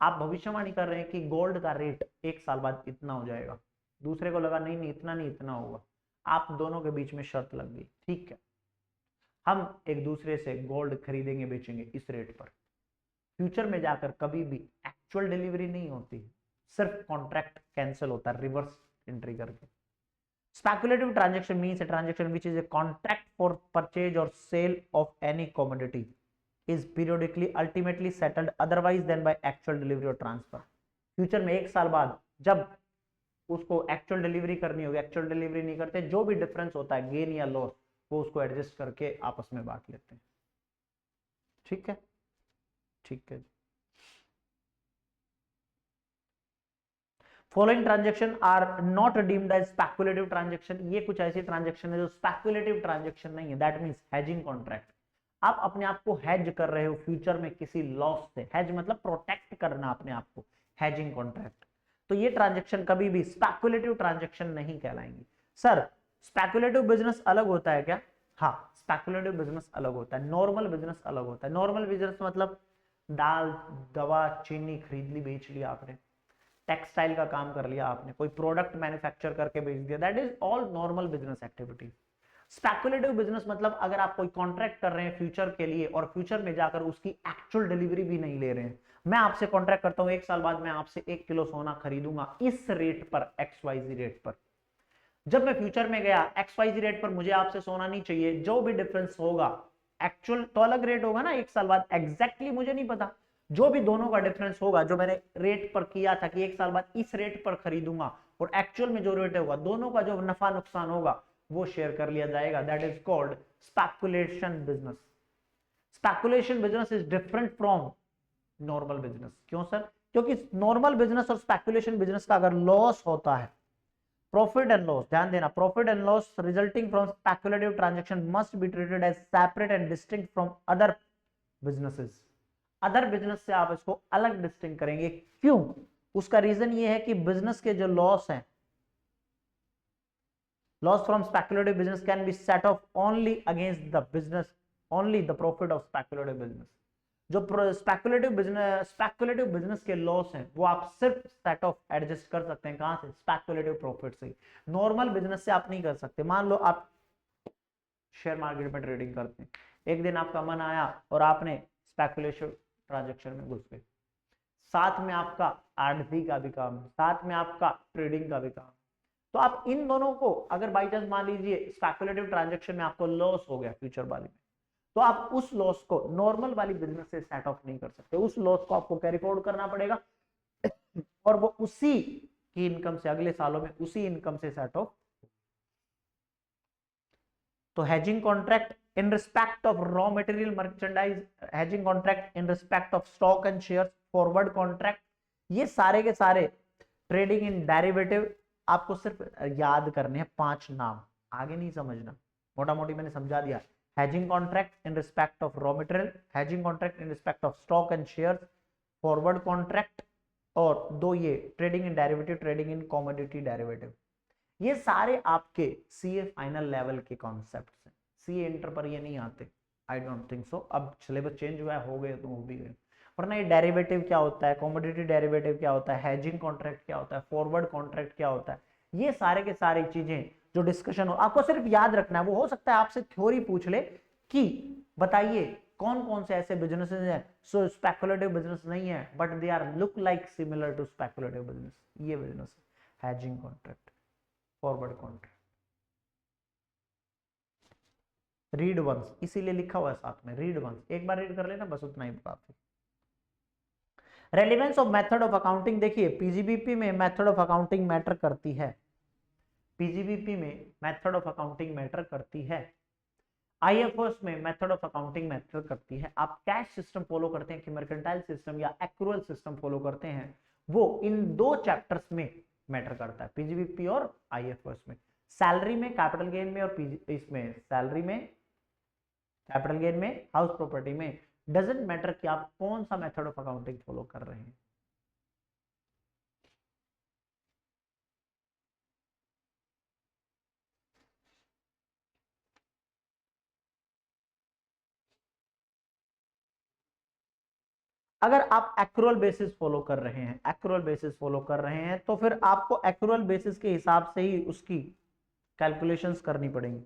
आप भविष्यवाणी कर रहे हैं कि गोल्ड का रेट 1 साल बाद इतना हो जाएगा, दूसरे को लगा नहीं नहीं इतना नहीं इतना होगा, आप दोनों के बीच में शर्त लग गई, ठीक है हम एक दूसरे से गोल्ड खरीदेंगे बेचेंगे इस रेट पर। फ्यूचर में जाकर कभी भी एक्चुअल डिलीवरी नहीं होती, सिर्फ कॉन्ट्रैक्ट कैंसिल होता है रिवर्स एंट्री करके। Speculative transaction means a transaction which is a contract for purchase or sale of any commodity is periodically ultimately settled otherwise than by actual delivery or transfer। Future में 1 साल बाद जब उसको actual delivery करनी होगी, actual delivery नहीं करते, जो भी डिफरेंस होता है गेन या लॉस वो उसको एडजस्ट करके आपस में बांट लेते हैं। ठीक है, ठीक है। Following transaction are not deemed as speculative transaction, ये कुछ ऐसी ट्रांजेक्शन है जो स्पेकुलेटिव ट्रांजेक्शन नहीं है, दैट मींस हेजिंग कॉन्ट्रैक्ट। आप अपने आप को हेज कर रहे हो फ्यूचर में किसी लॉस से, हेज मतलब प्रोटेक्ट करना अपने आप को, हेजिंग कॉन्ट्रैक्ट। तो ये ट्रांजेक्शन कभी भी स्पेकुलेटिव ट्रांजेक्शन नहीं कहलाएंगी। सर स्पेकुलेटिव बिजनेस अलग होता है क्या? हाँ, स्पेकुलेटिव बिजनेस अलग होता है, नॉर्मल बिजनेस अलग होता है। नॉर्मल बिजनेस मतलब दाल, दवा, चीनी खरीद ली, बेच लिया आपने, टेक्सटाइल का काम कर लिया आपने, कोई प्रोडक्ट मैन्युफैक्चर करके बेच दिया, that is all normal business activity. Speculative business मतलब अगर आप कोई कॉन्ट्रैक्ट कर रहे हैं फ्यूचर के लिए और फ्यूचर में जाकर उसकी एक्चुअल डिलीवरी भी नहीं ले रहे हैं। मैं आपसे कॉन्ट्रैक्ट करता हूं 1 साल बाद मैं आपसे 1 किलो सोना खरीदूंगा इस रेट पर, XYZ रेट पर। जब मैं फ्यूचर में गया XYZ रेट पर, मुझे आपसे सोना नहीं चाहिए, जो भी डिफरेंस होगा एक्चुअल तो अलग रेट होगा ना, 1 साल बाद एग्जैक्टली मुझे नहीं पता, जो भी दोनों का डिफरेंस होगा, जो मैंने रेट पर किया था कि 1 साल बाद इस रेट पर खरीदूंगा और एक्चुअल में जो रेट होगा, दोनों का जो नफा नुकसान होगा वो शेयर कर लिया जाएगा। That is called speculation business. Speculation business is different from normal business. क्यों सर? क्योंकि नॉर्मल बिजनेस और स्पेकुलेशन बिजनेस का अगर लॉस होता है, प्रॉफिट एंड लॉस, ध्यान देना, profit and loss resulting from speculative transaction must be treated as separate and distinct from other businesses. Other business से आप इसको अलग डिस्टिंक्ट करेंगे। क्यों? उसका रीजन ये है कि बिजनेस के जो लॉस हैं, loss from speculative business can be set off only against the business, only the profit of speculative business। जो स्पेकुलेटिव बिजनेस के लॉस हैं वो आप सिर्फ सेट ऑफ एडजस्ट कर सकते हैं, कहां से? स्पेकुलेटिव प्रॉफिट से। नॉर्मल बिजनेस से आप नहीं कर सकते। मान लो आप शेयर मार्केट में ट्रेडिंग करते हैं, एक दिन आपका मन आया और आपने स्पेकुलेशन ट्रांजेक्शन में घुस गए, साथ में आपका आरडी का भी काम है, साथ में आपका ट्रेडिंग का भी काम। तो आप इन दोनों को अगर बाई चांस मान लीजिए स्पेकुलेटिव ट्रांजैक्शन में आपको लॉस हो गया फ्यूचर वाले में, तो आप उस लॉस को नॉर्मल वाली बिजनेस से सेट ऑफ नहीं कर सकते, उस लॉस को आपको कैरी फॉरवर्ड करना पड़ेगा और वो उसी की इनकम से अगले सालों में उसी इनकम से सेट ऑफ। तो hedging contract in respect of raw material merchandise, hedging contract in respect of stock and shares, forward contract, ये सारे के सारे ट्रेडिंग इन डेरिवेटिव आपको सिर्फ याद करने हैं 5 नाम, आगे नहीं समझना, मोटा मोटी मैंने समझा दिया। Hedging contract in respect of raw material, hedging contract in respect of stock and shares, forward contract, और दो ये trading in derivative, trading in commodity derivative. ये सारे आपके सीए फाइनल लेवल के कॉन्सेप्ट हैं, सीए इंटर पर ये नहीं आते, आई डोंट थिंक सो। अब सिलेबस चेंज हुआ है, हो गए तो हो भी गए, वरना ये डेरिवेटिव क्या होता है, कॉमोडिटी डेरिवेटिव क्या होता है, हेजिंग कॉन्ट्रैक्ट क्या होता है, फॉरवर्ड कॉन्ट्रैक्ट क्या होता है, ये सारे के सारी चीजें जो डिस्कशन हो आपको सिर्फ याद रखना है। वो हो सकता है आपसे थ्योरी पूछ ले कि बताइए कौन कौन से ऐसे बिजनेसेस हैं सो स्पेकुलेटिव बिजनेस नहीं है but they are look like similar to speculative business, ये बिजनेस है hedging contract, forward contract. Read once इसीलिए लिखा हुआ है साथ में, रीड वंस, एक बार रीड कर लेना बस, उतना ही बात है। Relevance of method of accounting, देखिए पीजीबीपी में मेथड ऑफ अकाउंटिंग मैटर करती है, पीजीबीपी में मेथड ऑफ अकाउंटिंग मैटर करती है, आईएफओएस में मेथड ऑफ अकाउंटिंग मैटर करती है। आप कैश सिस्टम फॉलो करते हैं कि मर्केंटाइल सिस्टम या एक्रूअल सिस्टम फॉलो करते हैं, वो इन 2 चैप्टर्स में मैटर करता है, पीजीबीपी और आईएफओएस में। सैलरी में, कैपिटल गेन में, और इसमें सैलरी में, कैपिटल गेन में, हाउस प्रॉपर्टी में, डजंट मैटर कि आप कौन सा मेथड ऑफ अकाउंटिंग फॉलो कर रहे हैं। अगर आप एक्रूअल बेसिस फॉलो कर रहे हैं, एक्रूअल बेसिस फॉलो कर रहे हैं, तो फिर आपको एक्रूअल बेसिस के हिसाब से ही उसकी कैलकुलेशंस करनी पड़ेंगी।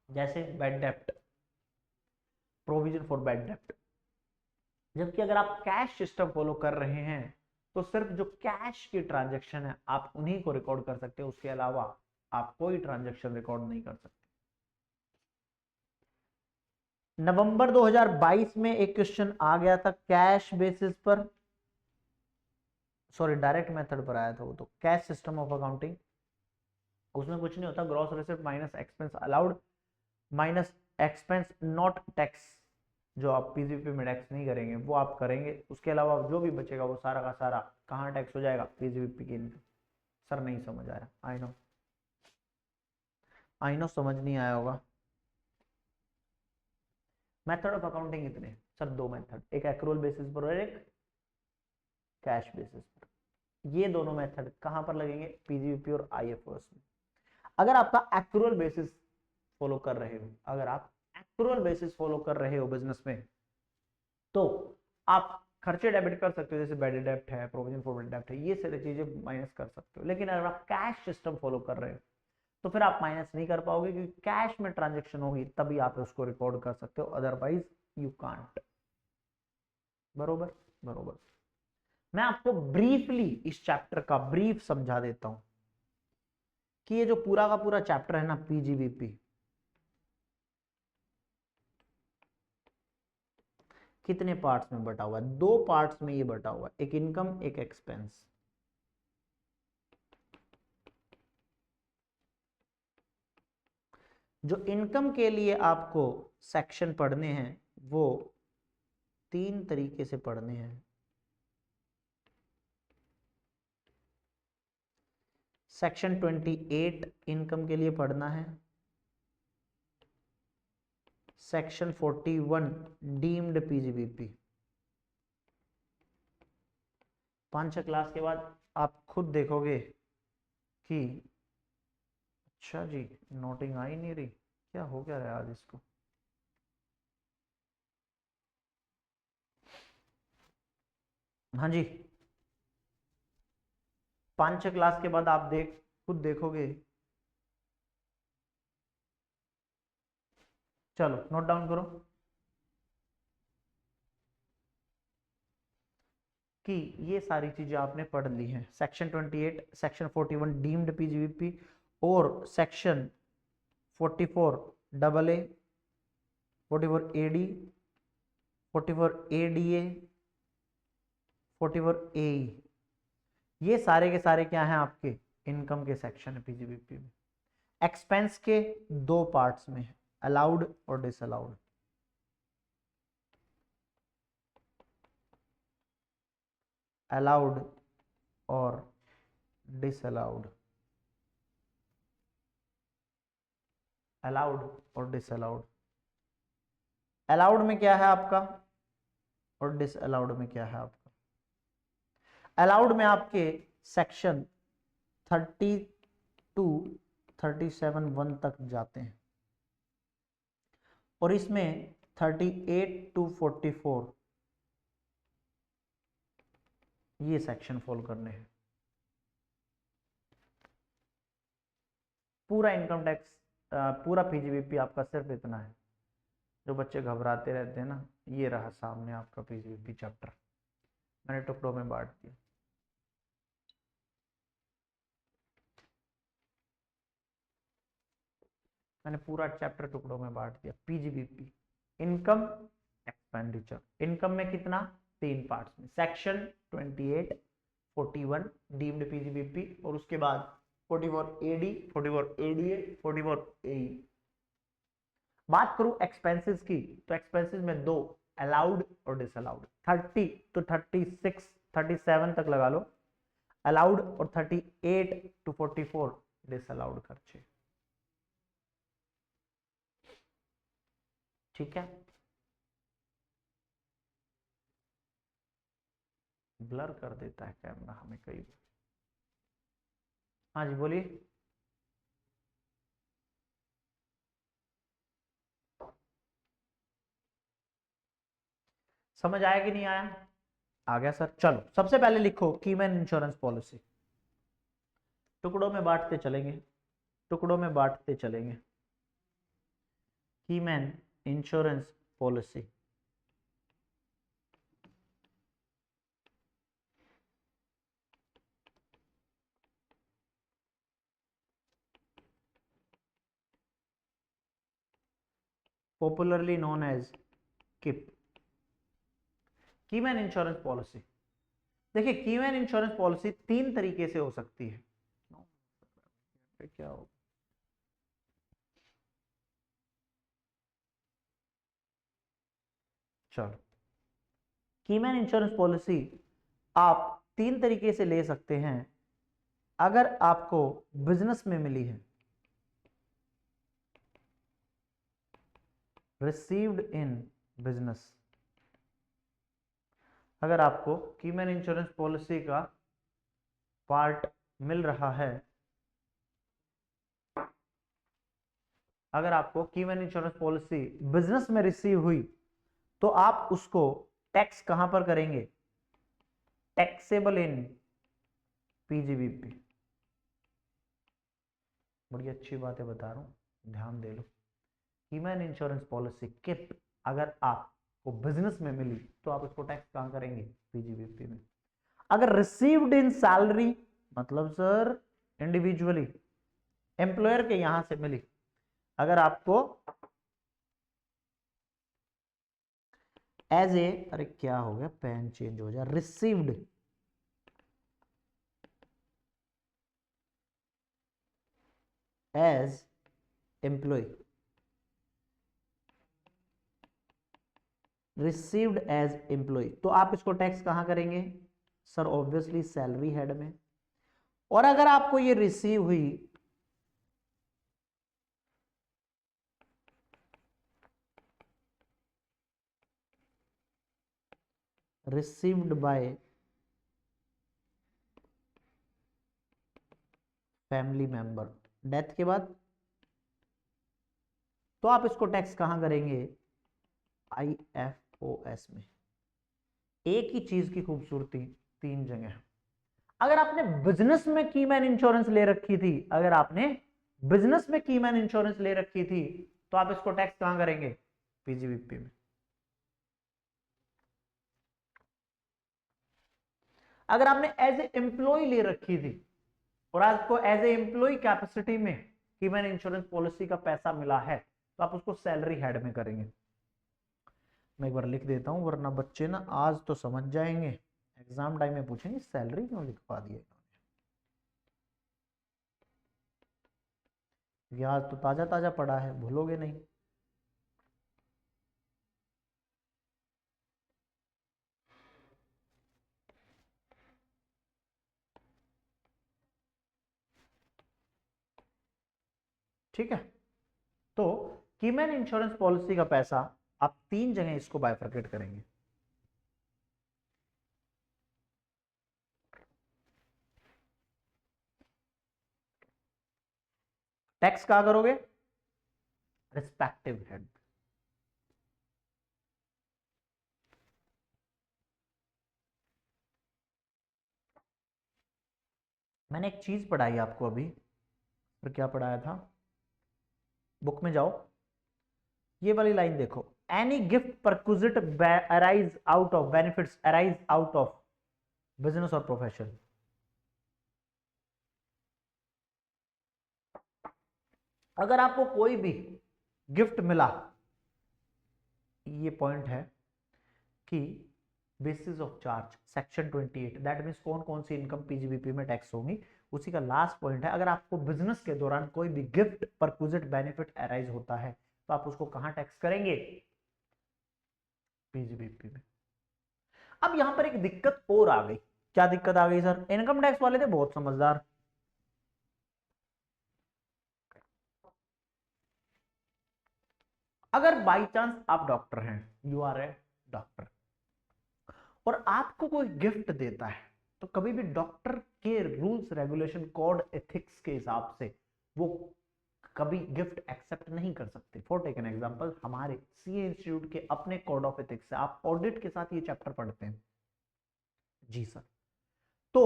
जैसे bad dept, provision for bad डेप्ट। जबकि अगर आप कैश सिस्टम फॉलो कर रहे हैं तो सिर्फ जो कैश की ट्रांजैक्शन है आप उन्हीं को रिकॉर्ड कर सकते हैं, उसके अलावा आप कोई ट्रांजैक्शन रिकॉर्ड नहीं कर सकते। नवंबर 2022 में एक क्वेश्चन आ गया था कैश बेसिस पर, सॉरी डायरेक्ट मेथड पर आया था वो, तो कैश सिस्टम ऑफ अकाउंटिंग, उसमें कुछ नहीं होता, gross receipt minus expense allowed minus expense not tax, जो आप पीजीपी में टैक्स नहीं करेंगे वो आप करेंगे, उसके अलावा जो भी बचेगा वो सारा का सारा कहाँ टैक्स हो जाएगा, पीजीपी की इनकम। सर नहीं समझ आया, आई नो समझ नहीं आया होगा। मेथड ऑफ अकाउंटिंग इतने सर, 2 मेथड, एक एक्रूअल बेसिस पर और एक कैश बेसिस पर। ये दोनों मेथड कहां पर लगेंगे, पीजीबीपी और आईएफओएस में। अगर आपका एक्चुअल बेसिस फॉलो कर रहे हो, अगर आप एक्चुअल बेसिस फॉलो कर रहे हो बिजनेस में, तो आप खर्चे डेबिट कर सकते हो, जैसे बैड डेब्ट है, प्रोविजन फॉर बैड डेब्ट है, ये सारी चीजें माइनस कर सकते हो। लेकिन अगर आप कैश सिस्टम फॉलो कर रहे हो तो फिर आप माइनस नहीं कर पाओगे, क्योंकि कैश में ट्रांजेक्शन होगी तभी आप उसको रिकॉर्ड कर सकते हो, अदरवाइज यू कांट। बरोबर बरोबर। मैं आपको ब्रीफली इस चैप्टर का ब्रीफ समझा देता हूं कि ये जो पूरा का पूरा चैप्टर है ना पीजीबीपी, कितने पार्ट्स में बटा हुआ है, 2 पार्ट्स में ये बटा हुआ है, एक इनकम एक एक्सपेंस। जो इनकम के लिए आपको सेक्शन पढ़ने हैं वो 3 तरीके से पढ़ने हैं। सेक्शन 28 इनकम के लिए पढ़ना है, सेक्शन 41 डीम्ड पीजीबीपी। 5-6 क्लास के बाद आप खुद देखोगे कि अच्छा जी नोटिंग आ ही नहीं रही, क्या हो क्या रहा है आज इसको। हाँ जी, 5-6 क्लास के बाद आप खुद देखोगे। चलो नोट डाउन करो कि ये सारी चीजें आपने पढ़ ली हैं। सेक्शन 28, सेक्शन 41 डीम्ड पीजीबीपी और section 44 double A, 44 AD, 44 ADA, 44 A, ये सारे के सारे क्या हैं आपके इनकम के सेक्शन है पीजीबीपी में। एक्सपेंस के 2 पार्ट्स में, अलाउड और डिसअलाउड। अलाउड और डिसअलाउड, अलाउड और डिसअलाउड। अलाउड में क्या है आपका और डिसअलाउड में क्या है आपका। अलाउड में आपके सेक्शन 32 37 1 तक जाते हैं और इसमें 38 to 44 ये सेक्शन फॉलो करने हैं। पूरा इनकम टैक्स, पूरा पीजीबीपी आपका सिर्फ इतना है। जो बच्चे घबराते रहते हैं ना, ये रहा सामने आपका पीजीबीपी चैप्टर, मैंने टुकड़ों में बांट दिया। मैंने पूरा चैप्टर टुकड़ों में बांट दिया। पीजीबीपी इनकम एक्सपेंडिचर, इनकम में कितना 3 पार्ट्स में, सेक्शन 28 41 डीम्ड पीजीबीपी और उसके बाद 44 एडी, 44 एडीए, 44 एई। बात करूं एक्सपेंसेस की, तो एक्सपेंसेस में 2 अलाउड और डिसअलाउड, 30 to 36 37 तक लगा लो अलाउड और 38 to 44 डिसअलाउड खर्चे। ठीक है, ब्लर कर देता है कैमरा हमें कई बार। हाँ जी बोलिए। समझ आया कि नहीं आया? आ गया सर। चलो सबसे पहले लिखो कीमैन इंश्योरेंस पॉलिसी। टुकड़ों में बांटते चलेंगे, टुकड़ों में बांटते चलेंगे। Keyman insurance policy, popularly known as KIP. Keyman insurance policy, देखिए कीमैन इंश्योरेंस पॉलिसी 3 तरीके से हो सकती है। क्या हो, चलो कीमैन इंश्योरेंस पॉलिसी आप 3 तरीके से ले सकते हैं। अगर आपको बिजनेस में मिली है, रिसीव्ड इन बिजनेस, अगर आपको कीमैन इंश्योरेंस पॉलिसी का पार्ट मिल रहा है, अगर आपको की मैन इंश्योरेंस पॉलिसी बिजनेस में रिसीव हुई तो आप उसको टैक्स कहां पर करेंगे? Taxable in PGBP. बड़ी अच्छी बातें बता रहा हूं, ध्यान दे लो। की मैन इंश्योरेंस पॉलिसी किप अगर आपको बिजनेस में मिली तो आप उसको टैक्स कहां करेंगे? पीजीबीपी में। अगर रिसीव्ड इन सैलरी मतलब सर इंडिविजुअली एम्प्लॉयर के यहां से मिली, अगर आपको एज ए, अरे क्या हो गया, पेन चेंज हो जाए, received as employ, received as employ, तो आप इसको टैक्स कहां करेंगे? सर ऑब्वियसली सैलरी हेड में। और अगर आपको ये रिसीव हुई received by family member, death के बाद, तो आप इसको टैक्स कहां करेंगे? आईएफओएस में। एक ही चीज की खूबसूरती तीन जगह। अगर आपने बिजनेस में की मैन इंश्योरेंस ले रखी थी, अगर आपने बिजनेस में की मैन इंश्योरेंस ले रखी थी तो आप इसको टैक्स कहां करेंगे? पीजीबीपी में। अगर आपने एज ए एम्प्लॉय ले रखी थी और आपको एज ए एम्प्लॉय कैपेसिटी में की मैन इंश्योरेंस पॉलिसी का पैसा मिला है तो आप उसको सैलरी हेड में करेंगे। मैं एक बार लिख देता हूं वरना बच्चे ना आज तो समझ जाएंगे, एग्जाम टाइम में पूछेंगे सैलरी क्यों लिखवा दिए। आज तो ताजा ताजा पड़ा है, भूलोगे नहीं। ठीक है, तो कीमैन इंश्योरेंस पॉलिसी का पैसा आप तीन जगह इसको बाइफरकेट करेंगे। टैक्स कहां करोगे? Respective head. मैंने एक चीज पढ़ाई आपको अभी, फिर क्या पढ़ाया था, बुक में जाओ, ये वाली लाइन देखो, any gift perquisite arise out of benefits arise out of business और प्रोफेशन। अगर आपको कोई भी गिफ्ट मिला, ये पॉइंट है कि basis of charge section 28, that means कौन कौन सी इनकम पीजीबीपी में टैक्स होंगी, उसी का लास्ट पॉइंट है। अगर आपको बिजनेस के दौरान कोई भी गिफ्ट परक्विजिट बेनिफिट अराइज होता है तो आप उसको कहां टैक्स करेंगे? पीजीबीपी में। अब यहां पर एक दिक्कत और आ गई। क्या दिक्कत आ गई सर? इनकम टैक्स वाले थे बहुत समझदार, अगर बाई चांस आप डॉक्टर हैं, यू आर ए डॉक्टर, और आपको कोई गिफ्ट देता है तो कभी भी डॉक्टर के रूल्स रेगुलेशन कोड एथिक्स के हिसाब से वो कभी गिफ्ट एक्सेप्ट नहीं कर सकते। फॉर टेक एन एग्जांपल, हमारे सीए इंस्टीट्यूट के अपने कोड ऑफ एथिक्स है, आप ऑडिट के साथ ये चैप्टर पढ़ते हैं। जी सर। तो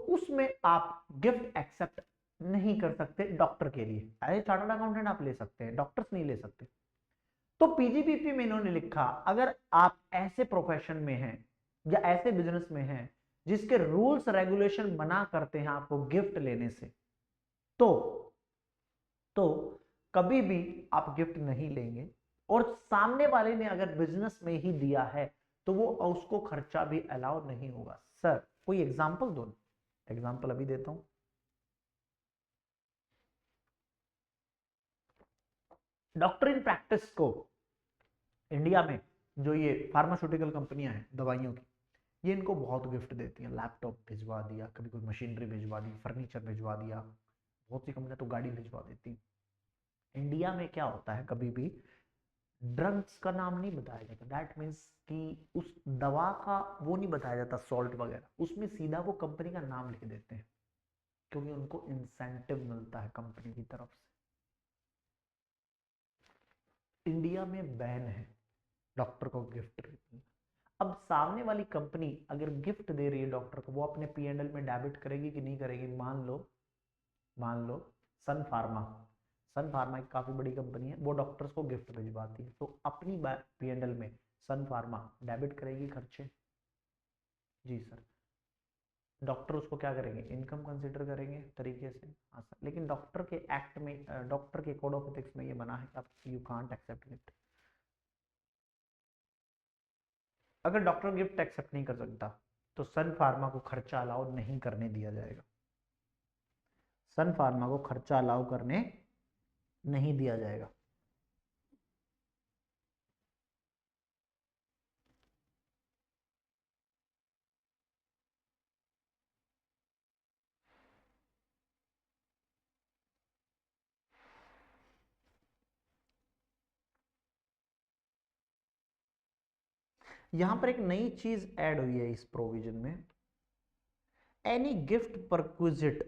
उसमें आप गिफ्ट एक्सेप्ट नहीं कर सकते डॉक्टर के लिए। एज चार्टर्ड अकाउंटेंट आप ले सकते हैं, डॉक्टर्स नहीं ले सकते। तो पीजीबीपी में इन्होंने लिखा, अगर आप ऐसे प्रोफेशन में हैं या ऐसे बिजनेस में हैं जिसके रूल्स रेगुलेशन मना करते हैं आपको गिफ्ट लेने से, तो तो कभी भी आप गिफ्ट नहीं लेंगे। और सामने वाले ने अगर बिजनेस में ही दिया है तो वो उसको खर्चा भी अलाउ नहीं होगा। सर कोई एग्जांपल दो ना। एग्जांपल अभी देता हूं। डॉक्टर इन प्रैक्टिस को इंडिया में जो ये फार्मास्यूटिकल कंपनियां हैं दवाइयों की, ये इनको बहुत गिफ्ट देती हैं। लैपटॉप भिजवा दिया, कभी कोई मशीनरी भिजवा दी, फर्नीचर भिजवा दिया, बहुत सी कंपनियां तो गाड़ी भिजवा देती। इंडिया में क्या होता है, कभी भी ड्रग्स का नाम नहीं बताया जाता। दैट मीन्स कि उस दवा का वो नहीं बताया जाता, सॉल्ट वगैरह, उसमें सीधा वो कंपनी का नाम लिख देते हैं। क्योंकि उनको इंसेंटिव मिलता है कंपनी की तरफ से। इंडिया में बैन है डॉक्टर को गिफ्ट देना। अब सामने वाली कंपनी अगर गिफ्ट दे रही है डॉक्टर को, वो अपने P&L में डेबिट करेगी कि नहीं करेगी? मान लो सन फार्मा एक काफी बड़ी कंपनी है, वो डॉक्टर्स को गिफ्ट भिजवाती है, तो अपनी P&L में सन फार्मा डेबिट करेगी खर्चे? जी सर। डॉक्टर उसको क्या करेंगे? इनकम कंसीडर करेंगे तरीके से। हाँ सर, लेकिन डॉक्टर के एक्ट में, डॉक्टर के कोड ऑफ एथिक्स में ये मना है कि आप यू कांट एक्सेप्ट गिफ्ट। अगर डॉक्टर गिफ्ट एक्सेप्ट नहीं कर सकता तो सन फार्मा को खर्चा अलाउ नहीं करने दिया जाएगा। सन फार्मा को खर्चा अलाउ करने नहीं दिया जाएगा। यहां पर एक नई चीज ऐड हुई है इस प्रोविजन में, any gift perquisite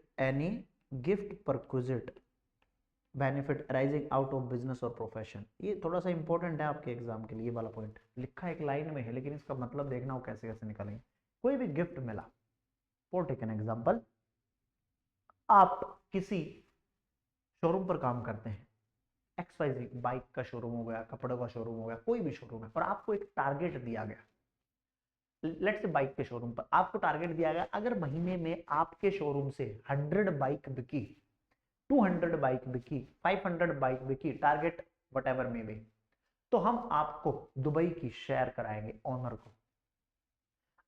benefit arising out of business और प्रोफेशन। ये थोड़ा सा इंपॉर्टेंट है आपके एग्जाम के लिए, वाला पॉइंट लिखा एक लाइन में है, लेकिन इसका मतलब देखना हो कैसे कैसे निकालेंगे। कोई भी गिफ्ट मिला, फॉर टेक एन एग्जांपल, आप किसी शोरूम पर काम करते हैं, XYZ बाइक का शोरूम हो गया, कपड़ों का शोरूम हो गया, कोई भी शोरूम है, और आपको एक टारगेट दिया गया, लेट्स से बाइक के शोरूम पर आपको टारगेट दिया गया, अगर महीने में आपके शोरूम से 100 बाइक बिकी, 200 बाइक बिकी, 500 बाइक बिकी, टारगेट वट एवर में भी, तो हम आपको दुबई की शेयर कराएंगे ऑनर को।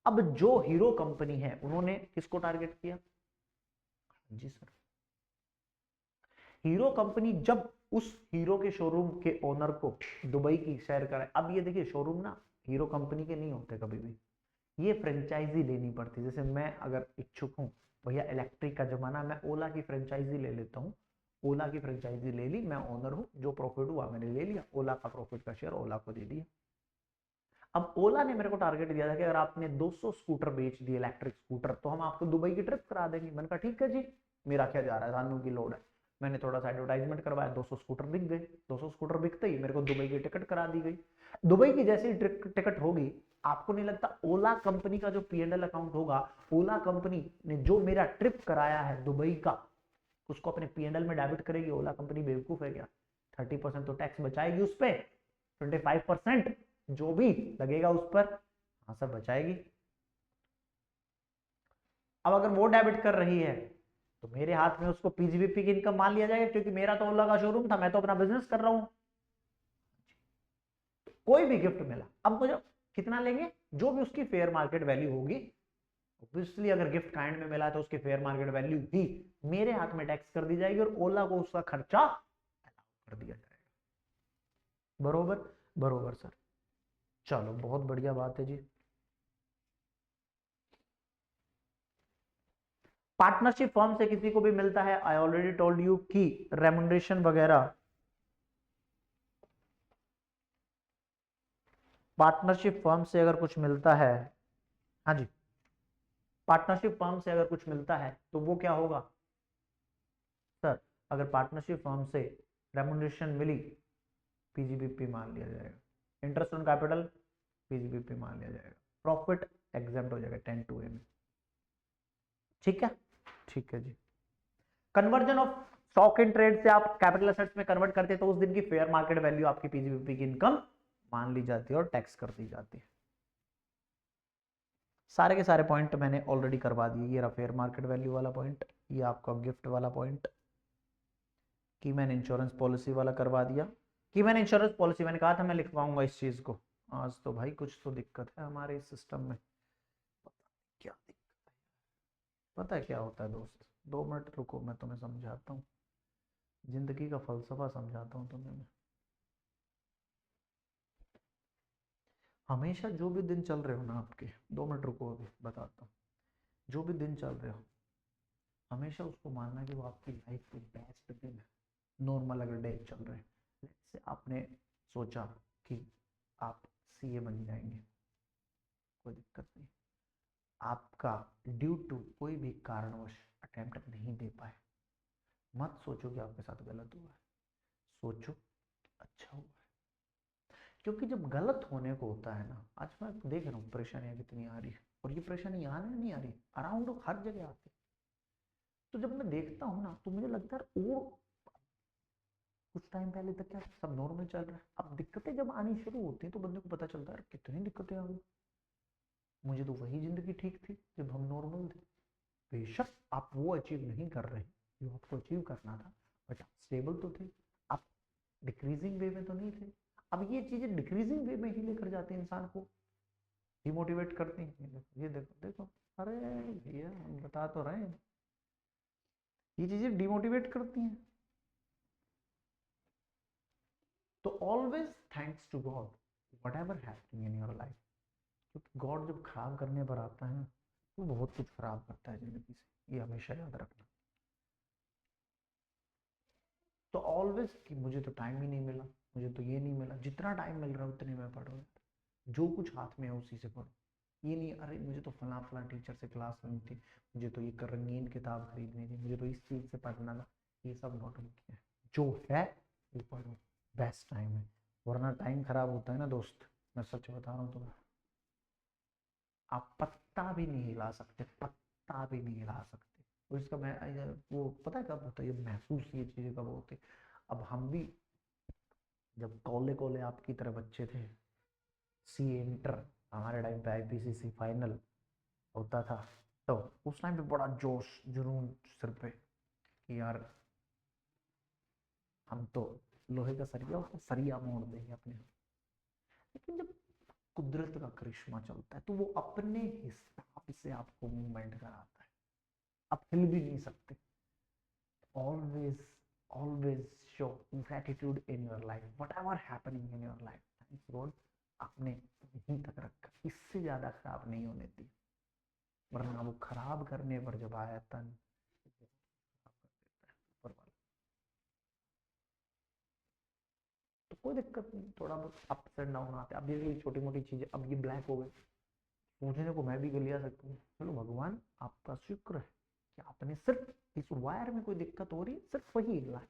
अब जो हीरो कंपनी है उन्होंने किसको टारगेट किया? जी सर, हीरो कंपनी जब उस हीरो के शोरूम के ओनर को दुबई की शेयर कराए, अब ये देखिए शोरूम ना हीरो कंपनी के नहीं होते कभी भी, ये फ्रेंचाइजी लेनी पड़ती। जैसे मैं अगर इच्छुक हूं, भैया इलेक्ट्रिक का जमाना, मैं ओला की फ्रेंचाइजी ले लेता हूँ, ओला की फ्रेंचाइजी ले ली, मैं ओनर हूँ, जो प्रॉफिट हुआ मैंने ले लिया, ओला का प्रॉफिट का शेयर ओला को दे दिया। अब ओला ने मेरे को टारगेट दिया था कि अगर आपने 200 स्कूटर बेच दिए इलेक्ट्रिक स्कूटर, तो हम आपको दुबई की ट्रिप करा देंगे। मैंने कहा ठीक है जी, मेरा क्या जा रहा है, सानू की लोड है। मैंने थोड़ा सा एडवर्टाइजमेंट करवाया, 200 स्कूटर बिक गए। 200 स्कूटर बिकते ही मेरे को दुबई की टिकट करा दी गई। दुबई की जैसी टिकट होगी, आपको नहीं लगता ओला कंपनी का जो P&L अकाउंट होगा, ओला कंपनी ने जो मेरा ट्रिप कराया है दुबई का, उसको अपने P&L में डेबिट करेगी? ओला कंपनी बेवकूफ है क्या? 30% तो टैक्स बचाएगी उस पर, 25% जो भी लगेगा उस पर, हाँ सब बचाएगी। अब अगर वो डेबिट कर रही है तो मेरे हाथ में उसको PGBP की इनकम मान लिया जाएगा, क्योंकि मेरा तो ओला का शोरूम था, मैं तो अपना बिजनेस कर रहा हूं। तो कोई भी गिफ्ट मिला, अब मुझे कितना लेंगे? जो भी उसकी फेयर मार्केट वैल्यू होगी। ऑब्वियसली अगर गिफ्ट काइंड में मिला तो उसकी फेयर मार्केट वैल्यू ही मेरे हाथ में टैक्स कर दी जाएगी और ओला को उसका खर्चा कर दिया जाएगा। बरोबर? बरोबर सर। चलो बहुत बढ़िया बात है जी। पार्टनरशिप फर्म से किसी को भी मिलता है, आई ऑलरेडी टोल्ड यू कि रेमुनरेशन वगैरह, पार्टनरशिप फर्म से अगर कुछ मिलता है, हाँ जी, पार्टनरशिप फर्म से अगर कुछ मिलता है तो वो क्या होगा सर? अगर पार्टनरशिप फर्म से रेमुनरेशन मिली, PGBP मान लिया जाएगा, इंटरेस्ट ऑन कैपिटल PGBP मान लिया जाएगा, प्रॉफिट एग्जेम्प्ट हो जाएगा 10(2A) में। ठीक है, ठीक है जी। Conversion of stock in trade से आप कैपिटल एसेट्स में कन्वर्ट करते हैं, तो उस दिन की फेयर मार्केट वैल्यू आपकी PGBP की इनकम मान ली जाती है और टैक्स कर दी जाती है। सारे के सारे पॉइंट मैंने ऑलरेडी करवा दिए। ये रहा फेयर मार्केट वैल्यू वाला पॉइंट, ये आपका गिफ्ट वाला पॉइंट, की मैंने इंश्योरेंस पॉलिसी वाला करवा दिया। कि मैंने इंश्योरेंस पॉलिसी, मैंने कहा था मैं लिखवाऊंगा इस चीज को, आज तो भाई कुछ तो दिक्कत है हमारे इस सिस्टम में। क्या दिक्कत है? पता है क्या होता है दोस्त? 2 मिनट रुको, मैं तुम्हें समझाता हूँ, जिंदगी का फलसफा समझाता हूँ तुम्हें मैं। हमेशा जो भी दिन चल रहे हो ना आपके, 2 मिनट रुको अभी बताता हूँ, जो भी दिन चल रहे हो हमेशा उसको मानना कि वो आपकी लाइफ के बेस्ट दिन है। नॉर्मल अगर डे चल रहे हैं, जैसे आपने सोचा कि आप CA बन जाएंगे, कोई दिक्कत नहीं, आपका ड्यू टू कोई भी कारणवश अटेम्प्ट नहीं दे पाए, मत सोचो कि आपके साथ गलत हुआ है, सोचो अच्छा हुआ है। क्योंकि जब गलत होने को होता है ना, आज मैं देख रहा हूँ परेशानियां कितनी आ रही है, और ये परेशानी यहाँ नहीं आ रही, अराउंड हर जगह आती है। तो जब मैं देखता हूँ ना, तो मुझे लगता है वो कुछ टाइम पहले तक क्या सब नॉर्मल चल रहा है, अब दिक्कतें जब आनी शुरू होती हैं तो बंदे को पता चलता है कितनी दिक्कतें आ गई, मुझे तो वही जिंदगी ठीक थी जब हम नॉर्मल थे। बेशक आप वो अचीव नहीं कर रहे जो आपको अचीव करना था, बट आप स्टेबल तो थे, आप डिक्रीजिंग वे में तो नहीं थे। अब ये चीजें डिक्रीजिंग वे में ही लेकर जाती हैं इंसान को, डिमोटिवेट करती हैं। ये देखो देखो, अरे भैया हम बता तो रहे हैं, ये चीजें डिमोटिवेट करती हैं। तो always thanks to God whatever happening in your life, क्योंकि गॉड जब खराब करने पर आता है वो बहुत कुछ खराब करता है जिंदगी से, ये हमेशा याद रखना। तो ऑलवेज कि मुझे तो टाइम ही नहीं मिला, मुझे तो ये नहीं मिला, जितना टाइम मिल रहा है उतने में पढ़ो, जो कुछ हाथ में है उसी से पढ़ो। ये नहीं अरे मुझे तो फला फला टीचर से क्लास लेनी थी, मुझे तो ये रंगीन किताब खरीदनी थी, मुझे तो इस चीज से पढ़ना था, ये सब नौटंकी है। जो है वो पढ़ो, बेस्ट टाइम है, वरना टाइम खराब होता है ना दोस्त, मैं सच बता रहा हूँ तुम्हें, आप पत्ता भी नहीं हिला सकते, पत्ता भी नहीं हिला सकते। और इसका मैं वो पता है कब होता है, ये महसूस ये चीजें कब होती। अब हम भी जब कॉले कॉले आपकी तरह बच्चे थे, सी इंटर, हमारे टाइम पे आईपीसीसी फाइनल होता था, तो उस टाइम पे बड़ा जोश जुनून सिर पे कि यार हम तो लोहे का सरिया सरिया मोड़ देंगे अपने। लेकिन जब कुदरत का करिश्मा चलता है तो वो अपने हिसाब से आपको मूवमेंट कराता है, आप हिल भी नहीं सकते। always always show gratitude in your life, whatever happening in your life, thanks God आपने यहीं तक रखा, इससे ज्यादा खराब नहीं होने दी, वरना वो खराब करने पर जब आया तन ऊपर वाला। तो कोई दिक्कत नहीं, थोड़ा बहुत अप्स एंड डाउन आते, अब ये छोटी मोटी चीजें, अब ये ब्लैक हो गए, पूछने को मैं भी गलिया सकता हूँ, चलो भगवान आपका शुक्र है कि आपने सिर्फ इस वायर में कोई दिक्कत हो रही है, सिर्फ वही हिला है,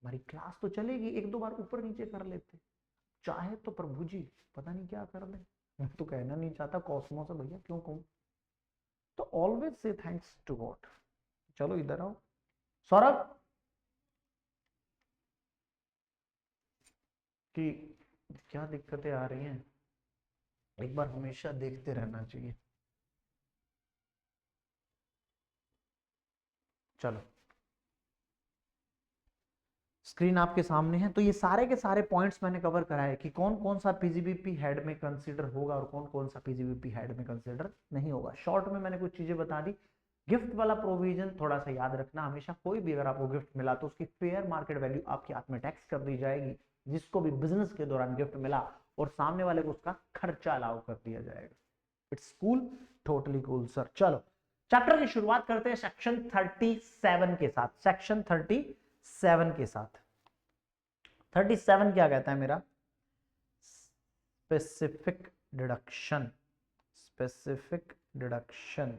हमारी क्लास तो चलेगी, एक दो बार ऊपर नीचे कर लेते, चाहे तो प्रभु जी पता नहीं क्या कर ले, मैं तो कहना नहीं चाहता कॉस्मोस है भैया, क्यों कहूं। तो always say thanks to God. चलो इधर आओ सौरभ, कि क्या दिक्कतें आ रही हैं, एक बार हमेशा देखते रहना चाहिए। चलो स्क्रीन आपके सामने है, तो ये सारे के सारे पॉइंट्स मैंने कवर कराए कि कौन कौन सा पीजीबीपी हेड में कंसीडर होगा और कौन कौन सा पीजीबीपी हेड में कंसीडर नहीं होगा। शॉर्ट में मैंने कुछ चीजें बता दी। गिफ्ट वाला प्रोविजन थोड़ा सा याद रखना, हमेशा कोई भी अगर आपको गिफ्ट मिला तो उसकी फेयर मार्केट वैल्यू आपके हाथ में टैक्स कर दी जाएगी, जिसको भी बिजनेस के दौरान गिफ्ट मिला, और सामने वाले को उसका खर्चा अलाउ कर दिया जाएगा। It's cool, totally cool sir. चलो चैप्टर की शुरुआत करते हैं सेक्शन 37 के साथ, सेक्शन 37 के साथ। 37 क्या कहता है मेरा, स्पेसिफिक डिडक्शन, स्पेसिफिक डिडक्शन।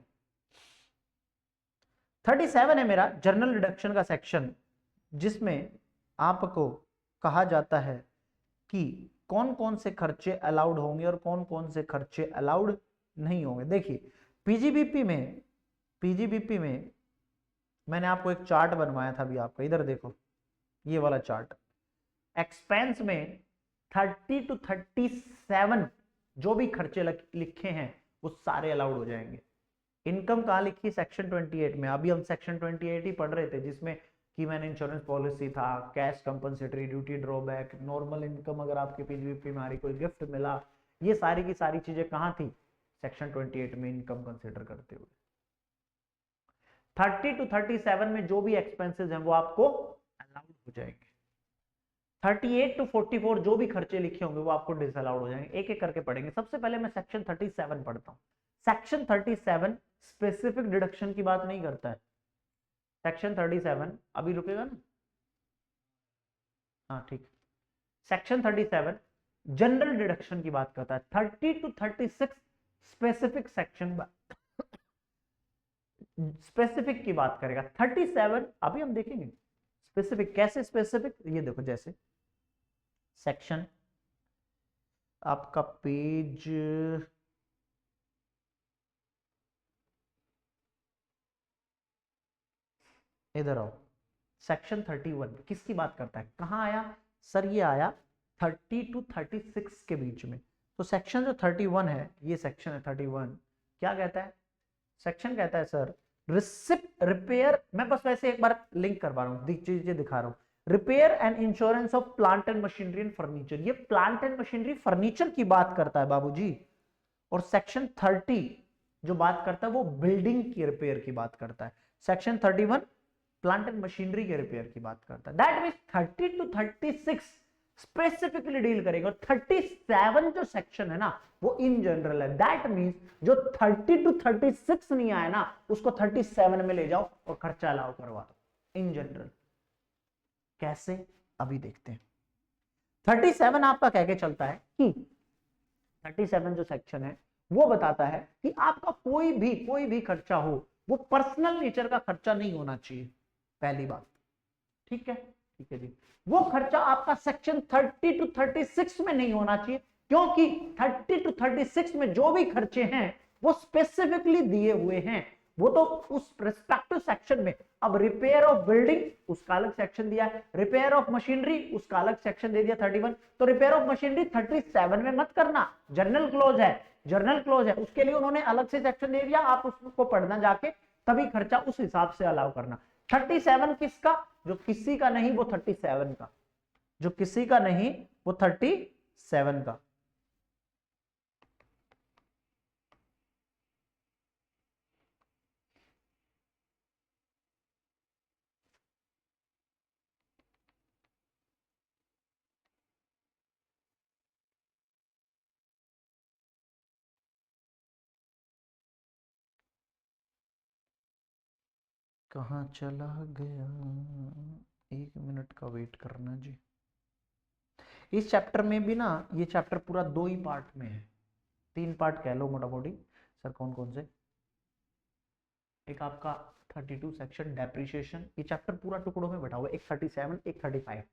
37 है मेरा जनरल डिडक्शन का सेक्शन, जिसमें आपको कहा जाता है कि कौन कौन से खर्चे अलाउड होंगे और कौन कौन से खर्चे अलाउड नहीं होंगे। देखिए पीजीबीपी में मैंने आपको एक चार्ट बनवाया था अभी, आपका इधर देखो ये वाला चार्ट। एक्सपेंस में 30 to 37 जो भी खर्चे लिखे हैं वो सारे अलाउड हो जाएंगे। इनकम कहाँ लिखी, सेक्शन 28 में। अभी हम सेक्शन 28 ही पढ़ रहे थे, जिसमें कि मैंने इंश्योरेंस पॉलिसी था, cash compensatory, duty drawback, normal income, अगर आपके पीजीबीपी में हमारी कोई गिफ्ट मिला, ये सारी की सारी चीजें कहाँ थी, सेक्शन 28 में इनकम कंसिडर करते हुए। 30 to 37 में जो भी एक्सपेंसेस हैं वो आपको अलाउड हो जाएंगे। 38 to 44 जो भी खर्चे लिखे होंगे वो आपको डिसअलाउड हो जाएंगे। एक एक करके पढ़ेंगे। सबसे पहले मैं सेक्शन 37 पढ़ता हूं। सेक्शन 37 स्पेसिफिक डिडक्शन की बात नहीं करता है। सेक्शन 37 अभी रुकेगा ना, हाँ ठीक। सेक्शन 37 जनरल डिडक्शन की बात करता है। 30 to 36 स्पेसिफिक सेक्शन स्पेसिफिक की बात करेगा। 37 अभी हम देखेंगे स्पेसिफिक कैसे। स्पेसिफिक ये देखो, जैसे सेक्शन आपका पेज इधर आओ, सेक्शन 31 किसकी बात करता है, कहां आया सर, ये आया 30 टू 36 के बीच में। तो सेक्शन जो 31 है, ये सेक्शन है 31, क्या कहता है, सेक्शन कहता है सर रिसिप्ट रिपेयर, मैं बस वैसे एक बार लिंक करवा रहा हूं, चीजें दिखा रहा हूं। Repair and insurance of plant and machinery and furniture, ये प्लांट एंड मशीनरी फर्नीचर की बात करता है बाबूजी। और सेक्शन 30 जो बात करता है वो बिल्डिंग की रिपेयर की बात करता है। सेक्शन 31 प्लांट एंड मशीनरी के रिपेयर की बात करता है। That means 30 to 36 specifically deal करेगा। 37 जो सेक्शन है ना वो इन जनरल है। दैट मींस जो 30 टू 36 नहीं आया ना उसको 37 में ले जाओ और खर्चा अलाउ करवा दो इन जनरल। कैसे अभी देखते हैं। 37 आपका कह के चलता है कि 37 जो सेक्शन है वो बताता है कि आपका कोई भी खर्चा हो वो पर्सनल नेचर का खर्चा नहीं होना चाहिए, पहली बात। ठीक है जी, वो खर्चा आपका सेक्शन 30 टू 36 में नहीं होना चाहिए, क्योंकि 30 टू 36 में जो भी खर्चे हैं वो स्पेसिफिकली दिए हुए हैं, वो तो उस रिस्पेक्टिव सेक्शन में। अब रिपेयर ऑफ बिल्डिंग उसका अलग सेक्शन दिया है, रिपेयर ऑफ मशीनरी उसका अलग सेक्शन दे दिया 31। तो रिपेयर ऑफ मशीनरी 37 में मत करना, जनरल क्लोज है, जर्नल क्लोज है, उसके लिए उन्होंने अलग से सेक्शन दे दिया, आप उसको पढ़ना जाके, तभी खर्चा उस हिसाब से अलाउ करना। 37 किसका, जो किसी का नहीं वो 37 का, जो किसी का नहीं वो 37 का। कहां चला गया, 1 मिनट का वेट करना जी। इस चैप्टर में भी ना, ये चैप्टर पूरा 2 ही पार्ट में है, 3 पार्ट कह लो मोटा मोटी। सर कौन कौन से, एक आपका 32 सेक्शन डेप्रिसिएशन, ये चैप्टर पूरा टुकड़ों में बैठा हुआ है। एक 37, एक 35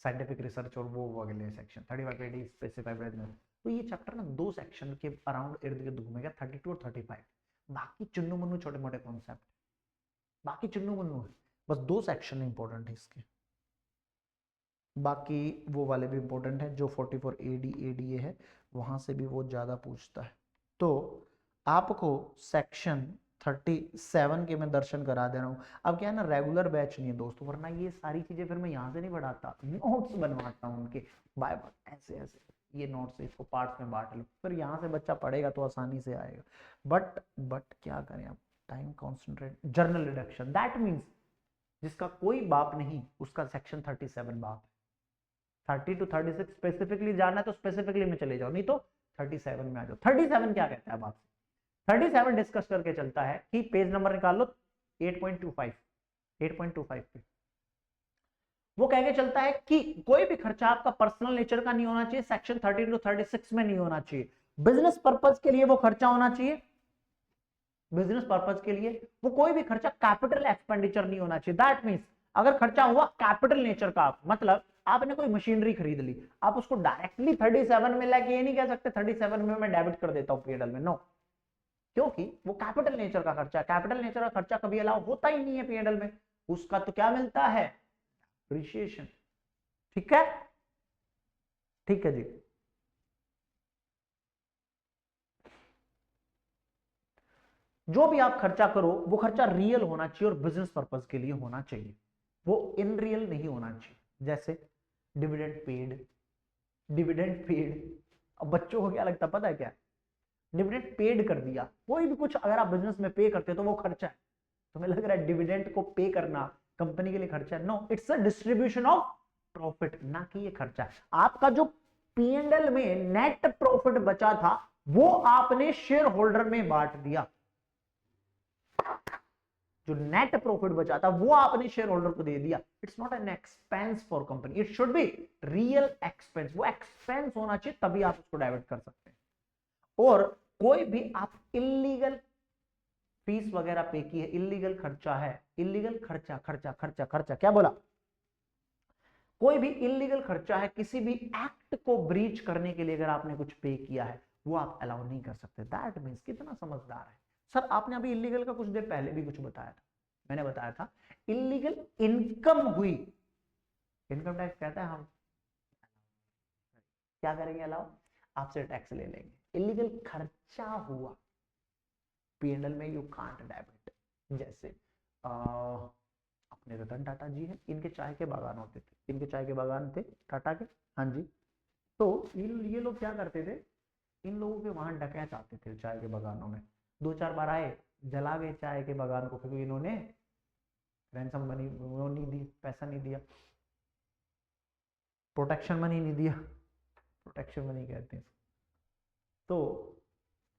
साइंटिफिक रिसर्च और वो अगले सेक्शन 35 एडी स्पेसिफाइड रेजोनेंस। तो ये चैप्टर ना 2 सेक्शन के अराउंड इर्द गिर्द घूमेगा, 32 और 35। बाकी चुन्नू मुन्नू छोटे मोटे कॉन्सेप्ट, बाकी चुन्नू मुन्नू है, बस 2 सेक्शन इंपॉर्टेंट है इसके, बाकी वो वाले भी इंपॉर्टेंट है। जो 44 ADA है वहां से भी वो ज्यादा पूछता है। तो आपको सेक्शन 37 के मैं दर्शन करा दे रहा हूँ। अब क्या है ना, रेगुलर बैच नहीं है दोस्तों, वरना ये सारी चीजें फिर मैं यहाँ से नहीं पढ़ाता, नोट्स बनवाता हूँ उनके बाय बाय, ऐसे ऐसे ये नोट्स इसको पार्ट में बांट लो, फिर यहाँ से बच्चा पढ़ेगा तो आसानी से आएगा। बट क्या करें आप, time concentrate, journal reduction, that means जिसका कोई बाप नहीं उसका सेक्शन 37 बाप है। 30 टू 36 स्पेसिफिकली जाना है तो स्पेसिफिकली में चले जाओ, नहीं तो 37 में आ जाओ। 37 क्या कहता है बाप, 37 डिस्कस करके चलता है कि पेज नंबर निकाल लो 8.25 पे, वो कह के चलता है कि कोई भी खर्चा आपका पर्सनल नेचर का नहीं होना चाहिए, सेक्शन 30 टू 36 में नहीं होना चाहिए। बिजनेस पर्पज के लिए वो खर्चा होना चाहिए, बिजनेस पर्पज के लिए वो कोई भी खर्चा कैपिटल एक्सपेंडिचर नहीं होना चाहिए। दैट मींस अगर खर्चा हुआ कैपिटल नेचर का, मतलब आपने कोई मशीनरी खरीद ली, आप उसको डायरेक्टली 37 में लेके ये नहीं कह सकते 37 में मैं डेबिट कर देता हूं पीएनएल में, नो, क्योंकि वो कैपिटल नेचर का खर्चा, कैपिटल नेचर का खर्चा कभी अलाउ होता ही नहीं है पीएनएल में, उसका तो क्या मिलता है, डिप्रिसिएशन। ठीक है, ठीक है जी। जो भी आप खर्चा करो वो खर्चा रियल होना चाहिए और बिजनेस पर्पज के लिए होना चाहिए, वो इन रियल नहीं होना चाहिए। जैसे डिविडेंड पेड, डिविडेंड पेड, अब बच्चों को क्या लगता पता है क्या, डिविडेंड पेड कर दिया, कोई भी कुछ अगर आप बिजनेस में पे करते हो तो वो खर्चा है। तुम्हें लग रहा है डिविडेंड को पे करना कंपनी के लिए खर्चा है, no, it's a distribution of profit, ना कि ये खर्चा है। आपका जो पीएनएल में नेट प्रॉफिट बचा था वो आपने शेयर होल्डर में बांट दिया, जो नेट प्रॉफिट बचा था वो आपने शेयर होल्डर को दे दिया। It's not an expense for company, it should be real expense, वो एक्सपेंस होना चाहिए तभी आप उसको डाइवर्ट कर सकते हैं। और कोई भी आप इलीगल फीस वगैरह पे की है, इलीगल खर्चा है, इलीगल खर्चा खर्चा खर्चा खर्चा क्या बोला, कोई भी इलीगल खर्चा है, किसी भी एक्ट को ब्रीच करने के लिए अगर आपने कुछ पे किया है वो आप अलाउ नहीं कर सकते। दैट मीन्स कितना समझदार है सर। आपने अभी इलीगल का कुछ देर पहले भी कुछ बताया था, मैंने बताया था इलीगल इनकम हुई, इनकम टैक्स कहता है हम क्या करेंगे, अलाउ, आपसे टैक्स ले लेंगे। इलीगल खर्चा हुआ P&L में यू कांट डेबिट। जैसे अपने रतन टाटा जी हैं, इनके चाय के बागान होते थे, इनके चाय के बागान थे टाटा के, हाँ जी। तो ये लोग क्या करते थे, इन लोगों के वहां डकैत आते थे चाय के बागानों में, 2-4 बार आए, जला गए चाय के बागान को, क्योंकि इन्होंने रैंसम मनी वो नहीं दी, पैसा नहीं दिया, प्रोटेक्शन मनी नहीं दिया, प्रोटेक्शन मनी कहते हैं। तो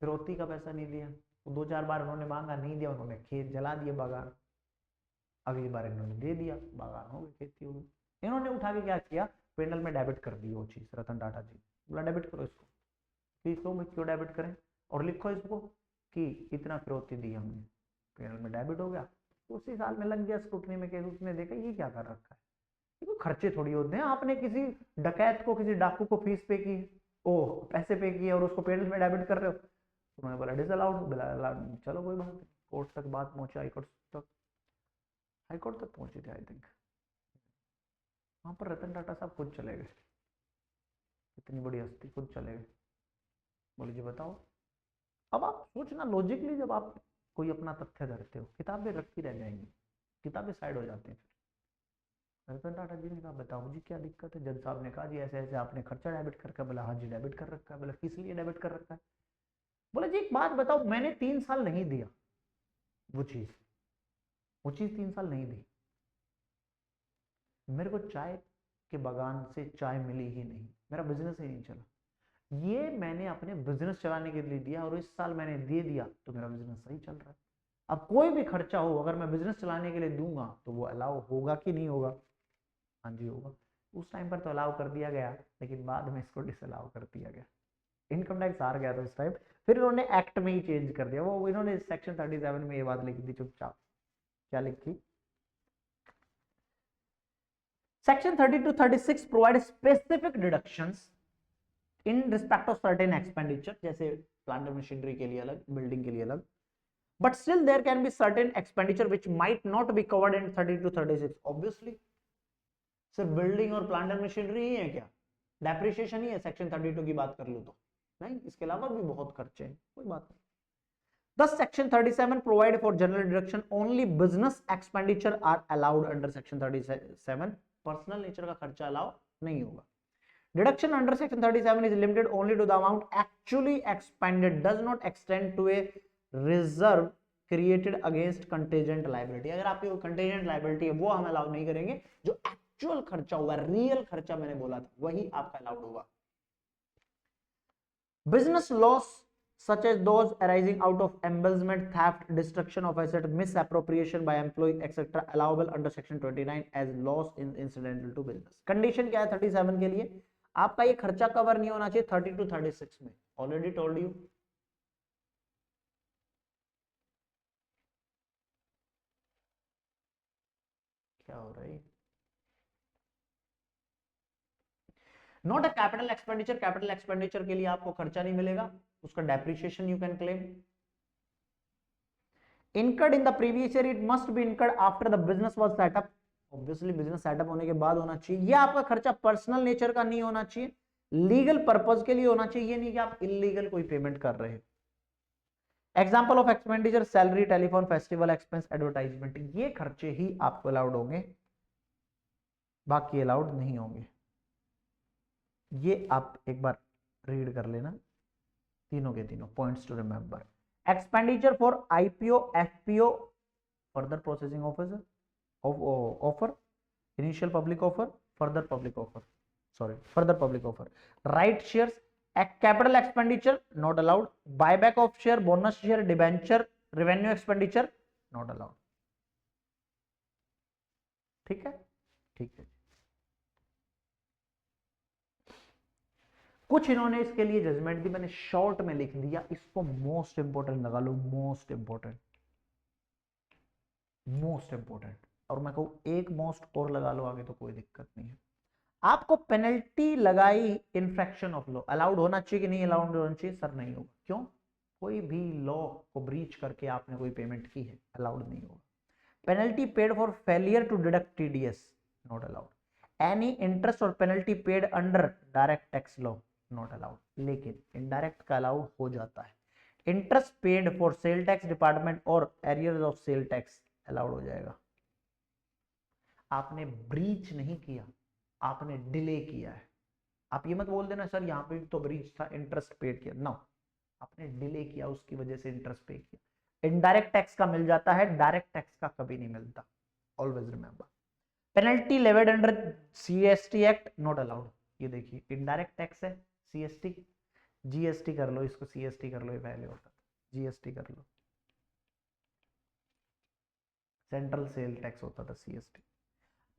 फिरौती का पैसा नहीं दिया, 2-4 बार उन्होंने मांगा, नहीं दिया, उन्होंने खेत जला दिए बागान। अगली बार इन्होंने दे दिया, बागान हो गए, खेती हो गई। इन्होंने उठा के क्या किया, पेंडल में डेबिट कर दी वो चीज, रतन टाटा जी बोला डेबिट करो इसको, फीस लो, क्यों डेबिट करें, और लिखो इसको कि इतना फिरौती दी हमने, पेंडल में डेबिट हो गया। उसी साल में लग गया स्क्रूटनी में केस, उसने देखा ये क्या कर रखा है, ये खर्चे थोड़ी होते हैं, आपने किसी डकैत को, किसी डाकू को फीस पे की, ओ पैसे पे किए और उसको पेंडल में डेबिट कर रहे हो। उन्होंने बोला डिसअलाउड, चलो कोई बात नहीं, कोर्ट तक बात पहुंची, हाईकोर्ट तक पहुंची थी आई थिंक। वहां पर रतन टाटा साहब खुद चले गए, इतनी बड़ी हस्ती खुद चले गए, बोले जी बताओ। अब आप सोचना लॉजिकली, जब आप कोई अपना तथ्य धरते हो, किताबें रखी रह जाएंगी, किताबें साइड हो जाती हैं। फिर रतन टाटा जी ने कहा बताओ जी क्या दिक्कत है। जज साहब ने कहा जी ऐसे ऐसे आपने खर्चा डेबिट कर रखा है। बोला हाँ जी डेबिट कर रखा है। बोला किस लिए डेबिट कर रखा है। बोला जी एक बात बताओ, मैंने 3 साल नहीं दिया वो चीज, 3 साल नहीं दी, मेरे को चाय के बागान से चाय मिली ही नहीं, मेरा बिजनेस ही नहीं चला, ये मैंने अपने बिजनेस चलाने के लिए दिया और इस साल मैंने दे दिया तो मेरा बिजनेस सही चल रहा है। अब कोई भी खर्चा हो अगर मैं बिजनेस चलाने के लिए दूंगा तो वो अलाउ होगा कि नहीं होगा, हाँ जी होगा। उस टाइम पर तो अलाउ कर दिया गया, लेकिन बाद में इसको डिसअलाउ कर दिया गया, इनकम टैक्स हार गया था उस टाइम। फिर इन्होंने एक्ट में ही चेंज कर दिया, वो इन्होंने सेक्शन 37 में ये बात लिखी थी चुपचाप, क्या लिखी, Section 30 to 36 provide specific deductions in respect of certain expenditure, जैसे plant and machinery के लिए अलग, building के लिए अलग, but still there can be certain expenditure which might not be covered in 30 to 36. Obviously, सिर्फ building और plant and machinery ही है क्या, depreciation ही है section 32 की बात कर लो तो, नहीं, इसके अलावा भी बहुत खर्चे हैं, कोई बात नहीं। Thus, section 37 provide for general deduction, only business expenditure are allowed under section 37. Personal nature का खर्चा अलाउ नहीं होगा। Deduction under section 37 is limited only to the amount actually expended, does not extend to a reserve created against contingent liability. अगर आपकी contingent liability है वो हम allow नहीं करेंगे, जो एक्चुअल खर्चा हुआ, रियल खर्चा मैंने बोला था वही आपका अलाउड होगा। Business loss such as those arising out of embezzlement, theft, destruction of asset, misappropriation by employee, etc., allowable under section 29 as loss in incidental to business. Condition क्या है 37 के लिए, आपका ये खर्चा कवर नहीं होना चाहिए 30 to 36 में, ऑलरेडी टोल्ड यू। क्या हो रहा है, not a capital expenditure, capital expenditure के लिए आपको खर्चा नहीं मिलेगा, उसका depreciation you can claim. incurred in the previous year, it must be incurred after the business was set up, obviously business setup होने के बाद होना चाहिए। ये आपका खर्चा पर्सनल नेचर का नहीं होना चाहिए, लीगल पर्पज के लिए होना चाहिए, नहीं कि आप इलीगल कोई पेमेंट कर रहे हैं। Example of expenditure salary, telephone, festival expense, advertisement, ये खर्चे ही आपको अलाउड होंगे, बाकी अलाउड नहीं होंगे। ये आप एक बार रीड कर लेना, तीनों के तीनों points to remember. Expenditure for IPO, FPO, further processing officer offer, initial public offer, further public offer, further public offer, right shares, capital expenditure not allowed, buyback of share, bonus share, debenture, revenue expenditure not allowed। ठीक है, ठीक है। कुछ इन्होंने इसके लिए judgement दी, मैंने short में लिख दिया, इसको मोस्ट इंपोर्टेंट लगा लो, मोस्ट इंपोर्टेंट, मोस्ट इंपोर्टेंट। और मैं कहूँ एक मोस्ट और लगा लो आगे तो कोई दिक्कत नहीं है। आपको पेनल्टी लगाई इन्फ्रैक्शन ऑफ लॉ, अलाउड होना चाहिए कि नहीं अलाउड होना चाहिए? सर नहीं होगा। क्यों? कोई भी लॉ को ब्रीच करके आपने कोई पेमेंट की है, अलाउड नहीं होगा। Penalty paid for failure to deduct TDS, not allowed. Any interest और penalty paid under direct tax law, not allowed. लेकिन इनडायरेक्ट का अलाउड हो जाता है। Interest paid for sale tax department और arrears of sale tax allowed हो जाएगा। आपने ब्रीच नहीं किया, आपने डिले किया है। आप ये मत बोल देना सर यहाँ पे तो ब्रीच था, इंटरेस्ट पेड किया, नो, आपने डिले किया, उसकी वजह से इंटरेस्ट पे किया। इनडायरेक्ट टैक्स का मिल जाता है, डायरेक्ट टैक्स का कभी नहीं मिलता, always remember. Penalty levied under CST act, not allowed. ये देखिए इनडायरेक्ट टैक्स है, सीएसटी, जीएसटी कर लो इसको, सीएसटी कर लो, ये पहले होता था, जीएसटी कर लो, सेंट्रल सेल टैक्स होता था सीएसटी।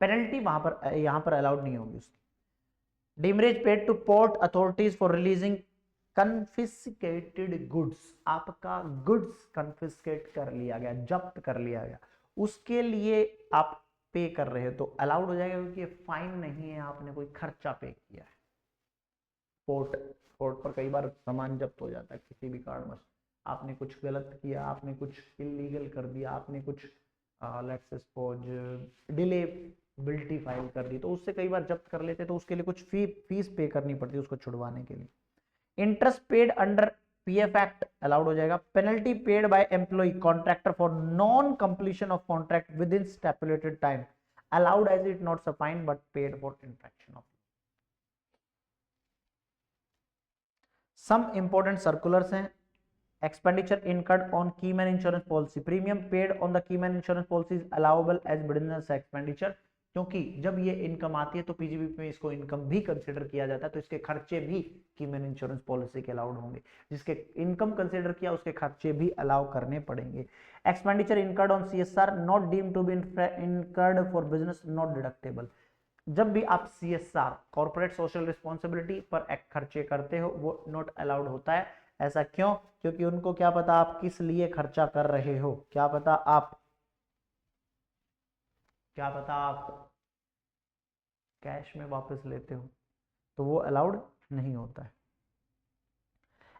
पेनल्टी वहां पर, यहां पर अलाउड नहीं होगी उसकी। Demurrage paid to port authorities for releasing confiscated goods, आपका गुड्स कन्फिस्केट कर लिया गया, जब्त कर लिया गया, उसके लिए आप पे कर रहे हो तो अलाउड हो जाएगा, क्योंकि फाइन नहीं है, आपने कोई खर्चा पे किया है। पोर्ट पर कई बार सामान जब्त हो जाता है किसी भी कारण से, आपने कुछ गलत किया, आपने कुछ इलीगल कर दिया, आपने कुछ लेट्स सपोज डिलेबिलिटी फाइल कर दी, तो उससे कई बार जब्त कर लेते, तो उसके लिए कुछ फीस पे करनी पड़ती है उसको छुड़वाने के लिए। Interest paid under PF act allowed हो जाएगा। Penalty paid by employ contractor for non completion of contract within stipulated time allowed as it not a fine but paid for infraction of. Some important circulars हैं। Expenditure incurred on keyman insurance policy, premium paid on the keyman insurance policy is allowable as business expenditure, क्योंकि जब ये income आती है तो PGB में इसको income भी कंसीडर किया जाता है, तो इसके खर्चे भी कीमैन इंश्योरेंस पॉलिसी के अलाउड होंगे। जिसके इनकम कंसीडर किया उसके खर्चे भी अलाउ करने पड़ेंगे। Expenditure incurred on CSR not deemed to be incurred for business not deductible, जब भी आप सीएसआर कॉर्पोरेट सोशल रिस्पॉन्सिबिलिटी पर खर्चे करते हो वो नॉट अलाउड होता है। ऐसा क्यों? क्योंकि उनको क्या पता आप किस लिए खर्चा कर रहे हो, क्या पता आप कैश में वापस लेते हो, तो वो अलाउड नहीं होता है।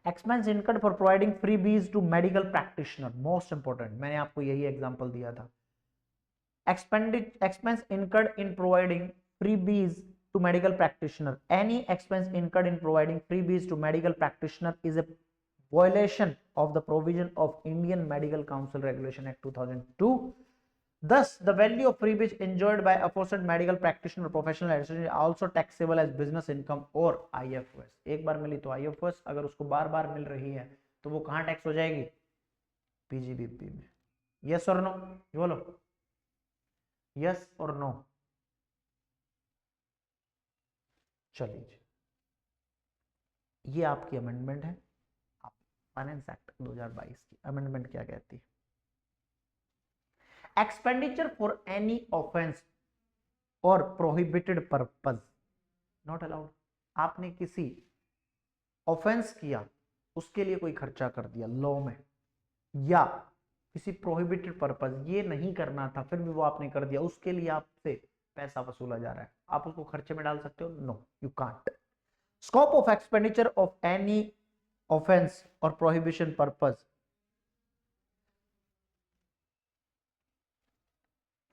Expense incurred for providing freebies to medical practitioner, most important, मैंने आपको यही एग्जांपल दिया था। expense incurred in providing freebies to medical practitioner, any expense incurred in providing freebies to medical practitioner is a violation of the provision of Indian Medical Council Regulation Act 2002. Thus the value of freebies enjoyed by aforesaid medical practitioner professional association is also taxable as business income or IFS। एक बार मिली तो IFS, अगर उसको बार बार मिल रही है तो वो कहां tax हो जाएगी? पीजीबीपी में। यस और नो बोलो, यस और नो? चलिए ये आपकी अमेंडमेंट है, आप फाइनेंस एक्ट 2022 की अमेंडमेंट क्या कहती है? Expenditure for any offence or prohibited purpose not allowed. आपने किसी ऑफेंस किया, उसके लिए कोई खर्चा कर दिया लॉ में, या किसी प्रोहिबिटेड पर्पस, ये नहीं करना था फिर भी वो आपने कर दिया, उसके लिए आपसे पैसा वसूला जा रहा है, आप उसको खर्चे में डाल सकते हो? No, you can't. Scope of expenditure of any offence or prohibition purpose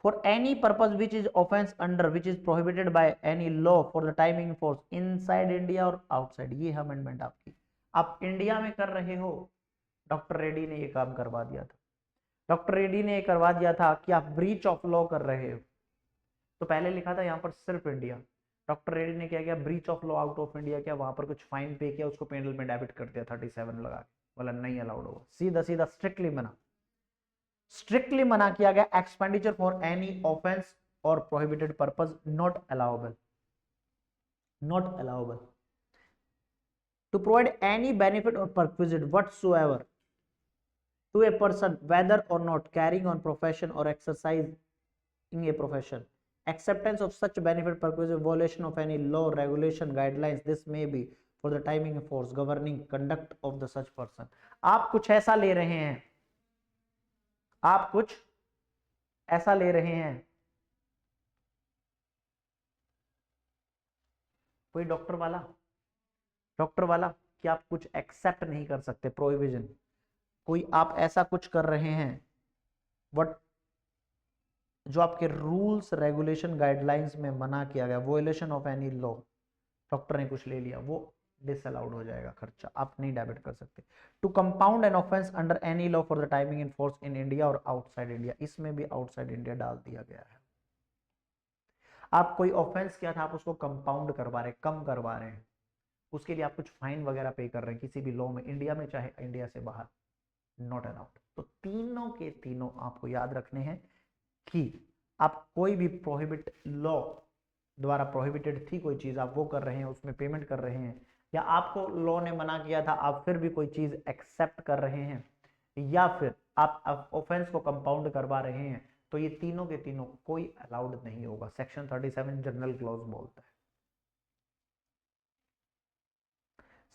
for any purpose which is offense under which is prohibited by any law for the time in force inside India और outside, ये है amendment आपकी। आप India में कर रहे हो, doctor Reddy ने ये काम करवा दिया था, डॉक्टर रेड्डी ने ये करवा दिया था कि आप ब्रीच ऑफ लॉ कर रहे हो, तो पहले लिखा था यहाँ पर सिर्फ इंडिया, डॉक्टर रेड्डी ने क्या किया, breach of law out of India किया, वहां पर कुछ फाइन पे किया, उसको पेनल में डेबिट कर दिया 37 लगा के, बोला नहीं अलाउड होगा, सीधा सीधा स्ट्रिक्टली मना किया गया। Expenditure for any offence or prohibited purpose not allowable, not allowable to provide any benefit or perquisite whatsoever to a person whether or not carrying on profession or exercising a profession. Acceptance of such benefit purposes violation of any law, regulation, guidelines. This may be for the timing force governing conduct of the such person. आप कुछ ऐसा ले रहे हैं, आप कुछ ऐसा ले रहे हैं, कोई डॉक्टर वाला कि आप कुछ एक्सेप्ट नहीं कर सकते, प्रोहिबिशन, कोई आप ऐसा कुछ कर रहे हैं वट जो आपके रूल्स रेगुलेशन गाइडलाइंस में मना किया गया, वोलेशन ऑफ एनी लॉ, डॉक्टर ने कुछ ले लिया, वो डिसअलाउड हो जाएगा, खर्चा आप नहीं डेबिट कर सकते। To compound an offence under any law for the timing in force in India और आउटसाइड इंडिया, इसमें भी आउटसाइड इंडिया डाल दिया गया है। आप कोई ऑफेंस किया था, आप उसको कंपाउंड करवा रहे हैं, कम करवा रहे हैं, उसके लिए आप कुछ फाइन वगैरह पे कर रहे हैं किसी भी लॉ में, इंडिया में चाहे इंडिया से बाहर, नॉट अलाउड। तो तीनों के तीनों आपको याद रखने हैं कि आप कोई भी प्रोहिबिट लॉ द्वारा प्रोहिबिटेड थी कोई चीज, आप वो कर रहे हैं, उसमें पेमेंट कर रहे हैं, या आपको लॉ ने मना किया था आप फिर भी कोई चीज एक्सेप्ट कर रहे हैं, या फिर आप ऑफेंस को कंपाउंड करवा रहे हैं, तो ये तीनों के तीनों कोई अलाउड नहीं होगा, सेक्शन 37 जनरल क्लॉज बोलता है,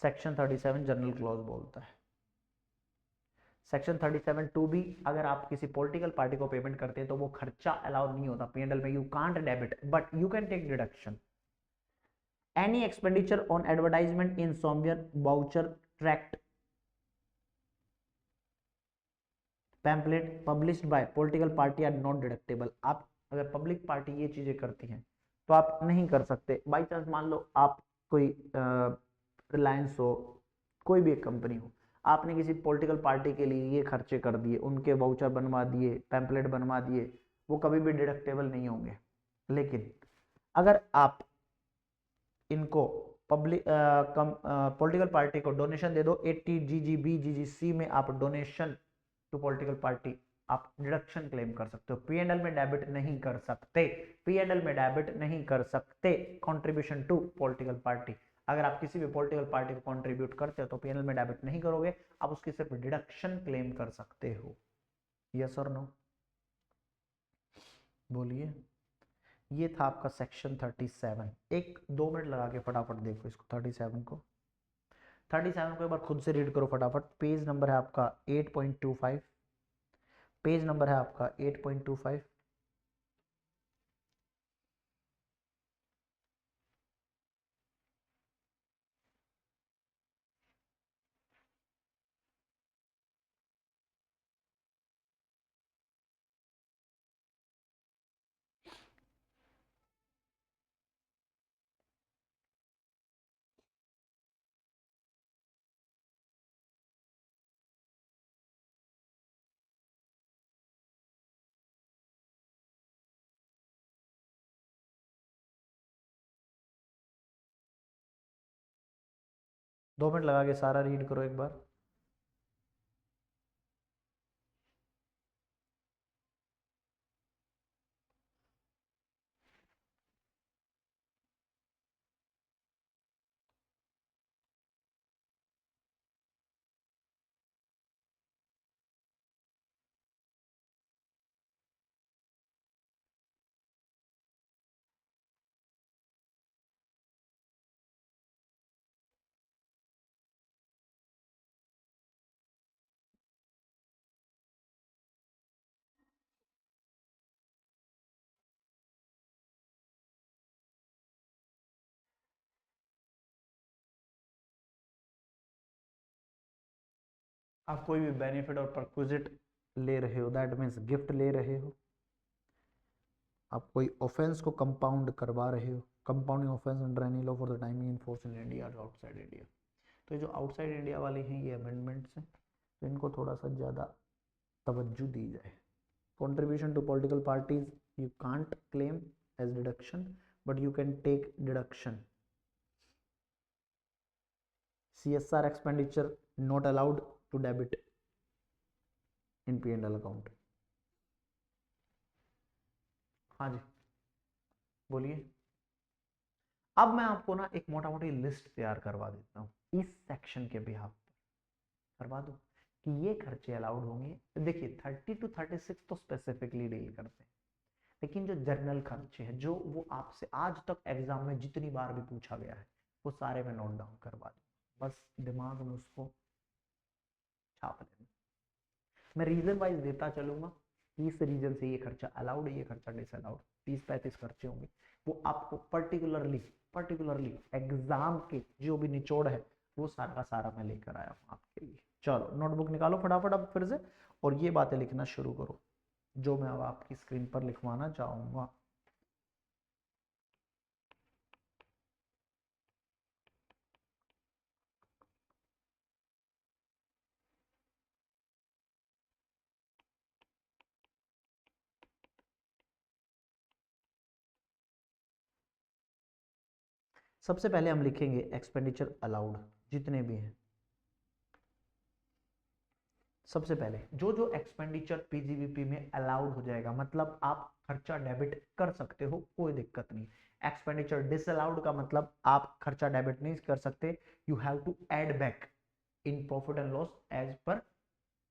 सेक्शन 37 जनरल क्लॉज बोलता है। सेक्शन 37 टू बी, अगर आप किसी पॉलिटिकल पार्टी को पेमेंट करते हैं तो वो खर्चा अलाउ नहीं होता पीएनएल में, you can't debit but you can take deduction. Any expenditure on advertisement in souvenir voucher tract pamphlet published by political party are not deductible. आप अगर पब्लिक पार्टी ये चीजें करती हैं तो आप नहीं कर सकते। बाई चांस मान लो आप कोई रिलायंस हो, कोई भी एक कंपनी हो, आपने किसी पॉलिटिकल पार्टी के लिए ये खर्चे कर दिए, उनके वाउचर बनवा दिए, पैम्पलेट बनवा दिए, वो कभी भी डिडक्टेबल नहीं होंगे। लेकिन अगर आप इनको पब्लिक पॉलिटिकल पार्टी को डोनेशन दे दो, 80 GGB GGC में आप डोनेशन टू पॉलिटिकल पार्टी, आप डिडक्शन क्लेम कर सकते हो, पीएनएल में डेबिट नहीं कर सकते, पीएनएल में डेबिट नहीं कर सकते कंट्रीब्यूशन टू पॉलिटिकल पार्टी। अगर आप किसी भी पॉलिटिकल पार्टी को कंट्रीब्यूट करते हो तो पीएनएल में डेबिट नहीं करोगे, आप उसकी सिर्फ डिडक्शन क्लेम कर सकते हो। यस और नो, बोलिए। ये था आपका सेक्शन 37। एक 2 मिनट लगा के फटाफट देखो इसको, 37 को एक बार खुद से रीड करो फटाफट। पेज नंबर है आपका 8.25, पेज नंबर है आपका 8.25। दो मिनट लगा के सारा रीड करो एक बार। आप कोई भी बेनिफिट और परक्विजिट ले रहे हो, दैट मीन्स गिफ्ट ले रहे हो, आप कोई ऑफेंस को कंपाउंड करवा रहे हो, compounding offence under any law for the timing in force in India और आउटसाइड इंडिया। तो जो आउटसाइड इंडिया वाले हैं ये अमेंडमेंट्स हैं, तो इनको थोड़ा सा ज़्यादा तवज्जो दी जाए। Contribution to political parties you can't claim as deduction but you can take deduction. CSR expenditure not allowed to debit in P&L account। हाँ जी, बोलिए। अब मैं आपको ना एक मोटा मोटी लिस्ट तैयार करवा देता हूँ इस सेक्शन के बिहाफ पर, करवा दूँ कि ये खर्चे अलाउड होंगे। देखिए 30 to 36 तो स्पेसिफिकली डील करते हैं, लेकिन जो जनरल खर्चे हैं, जो वो आपसे आज तक एग्जाम में जितनी बार भी पूछा गया है, वो सारे मैं नोट डाउन करवा दूँ, बस दिमाग में उसको छाप लेना। मैं रीजन वाइज देता चलूंगा, इस रीजन से ये खर्चा अलाउड है, ये खर्चा डिसअलाउड, 30-35 खर्चे होंगे, वो आपको पर्टिकुलरली एग्जाम के जो भी निचोड़ है वो सारा का सारा मैं लेकर आया हूँ आपके लिए। चलो नोटबुक निकालो फटाफट अब फिर से, और ये बातें लिखना शुरू करो जो मैं अब आपकी स्क्रीन पर लिखवाना चाहूंगा। सबसे पहले हम लिखेंगे एक्सपेंडिचर अलाउड जितने भी हैं। सबसे पहले जो जो एक्सपेंडिचर पीजीबीपी में अलाउड हो जाएगा, मतलब आप खर्चा डेबिट कर सकते हो, कोई दिक्कत नहीं। एक्सपेंडिचर डिसअलाउड का मतलब आप खर्चा डेबिट नहीं कर सकते, you have to add back in profit and loss as per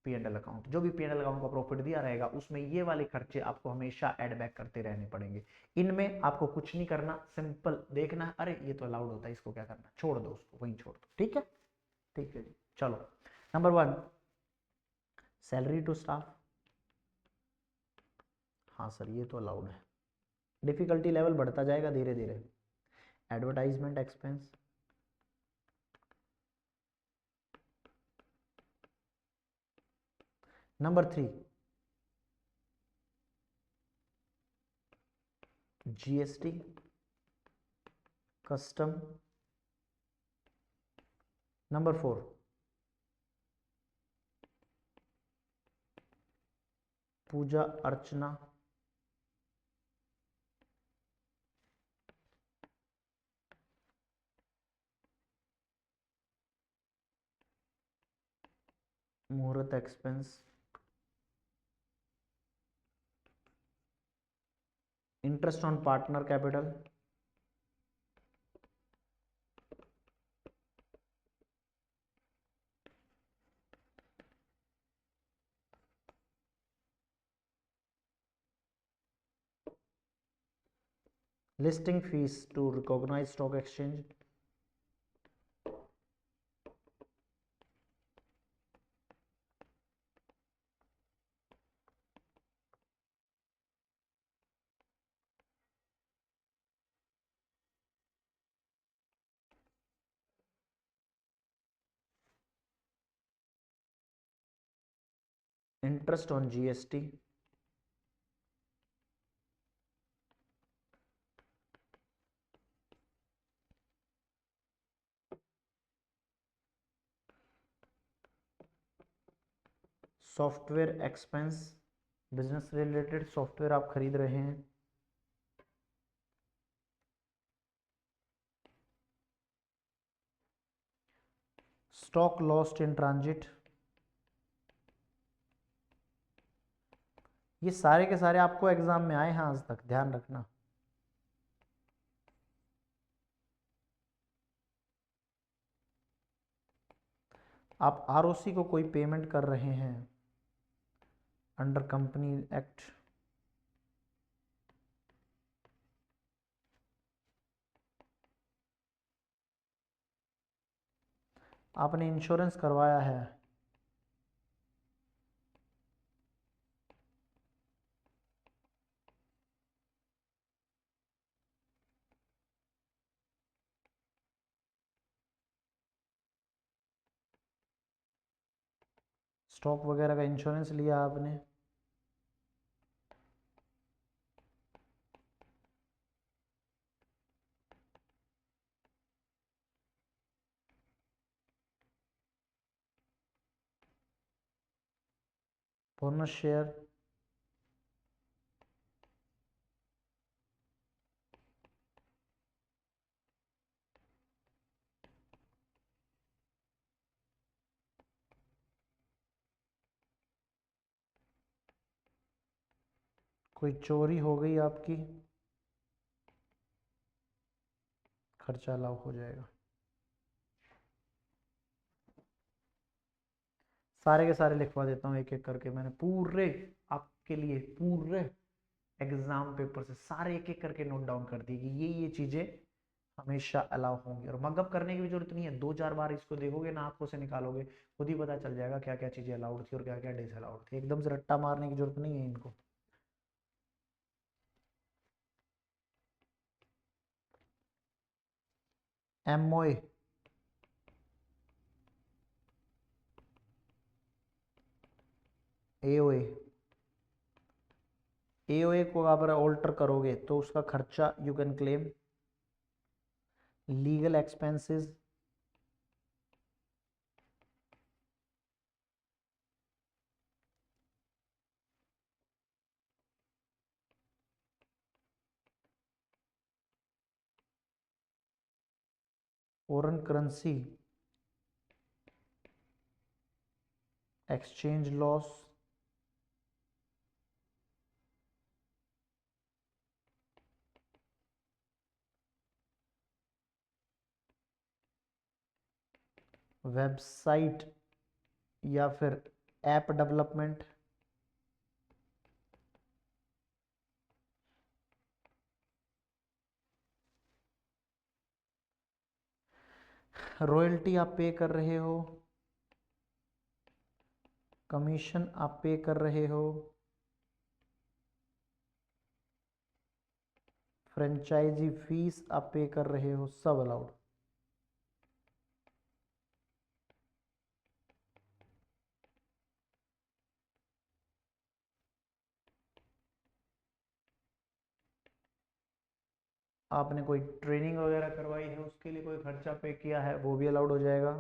P&L account. जो भी P&L अकाउंट का प्रॉफिट दिया रहेगा उसमें ये वाले खर्चे आपको हमेशा ऐड बैक करते रहने पड़ेंगे। इनमें आपको कुछ नहीं करना, सिंपल देखना है, अरे ये तो अलाउड होता है, इसको क्या करना, छोड़ दो उसको, वहीं छोड़ दो, ठीक है। ठीक है जी, चलो नंबर 1 सैलरी टू स्टाफ। हाँ सर ये तो अलाउड है, डिफिकल्टी लेवल बढ़ता जाएगा धीरे धीरे। Advertisement expense, number 3 GST custom, number 4 puja archana, muhurat expense, interest on partner capital, listing fees to recognise stock exchange, interest on GST, software expense, business related software आप खरीद रहे हैं, स्टॉक लॉस्ट इन ट्रांजिट। ये सारे के सारे आपको एग्जाम में आए हैं आज तक, ध्यान रखना। आप आरओसी को कोई पेमेंट कर रहे हैं अंडर कंपनी एक्ट, आपने इंश्योरेंस करवाया है, स्टॉक वगैरह का इंश्योरेंस लिया आपने, बोनस शेयर, कोई चोरी हो गई आपकी, खर्चा अलाउ हो जाएगा। सारे के सारे लिखवा देता हूँ एक एक करके, मैंने पूरे आपके लिए पूरे एग्जाम पेपर से सारे एक एक करके नोट डाउन कर दी कि ये चीजें हमेशा अलाउ होंगे। और मगअप करने की भी जरूरत नहीं है, 2-4 बार इसको देखोगे ना, आंखों से निकालोगे, खुद ही पता चल जाएगा क्या क्या चीजें अलाउड थी और क्या क्या डिसअलाउड थी। एकदम से रट्टा मारने की जरूरत नहीं है इनको। एमओए, एओए, एओए को अगर ऑल्टर करोगे तो उसका खर्चा you can claim. Legal expenses, foreign currency exchange loss, website या फिर ऐप डेवलपमेंट, रॉयल्टी आप पे कर रहे हो, कमीशन आप पे कर रहे हो, फ्रेंचाइजी फीस आप पे कर रहे हो, सब अलाउड। आपने कोई ट्रेनिंग वगैरह करवाई है, उसके लिए कोई खर्चा पे किया है, वो भी अलाउड हो जाएगा।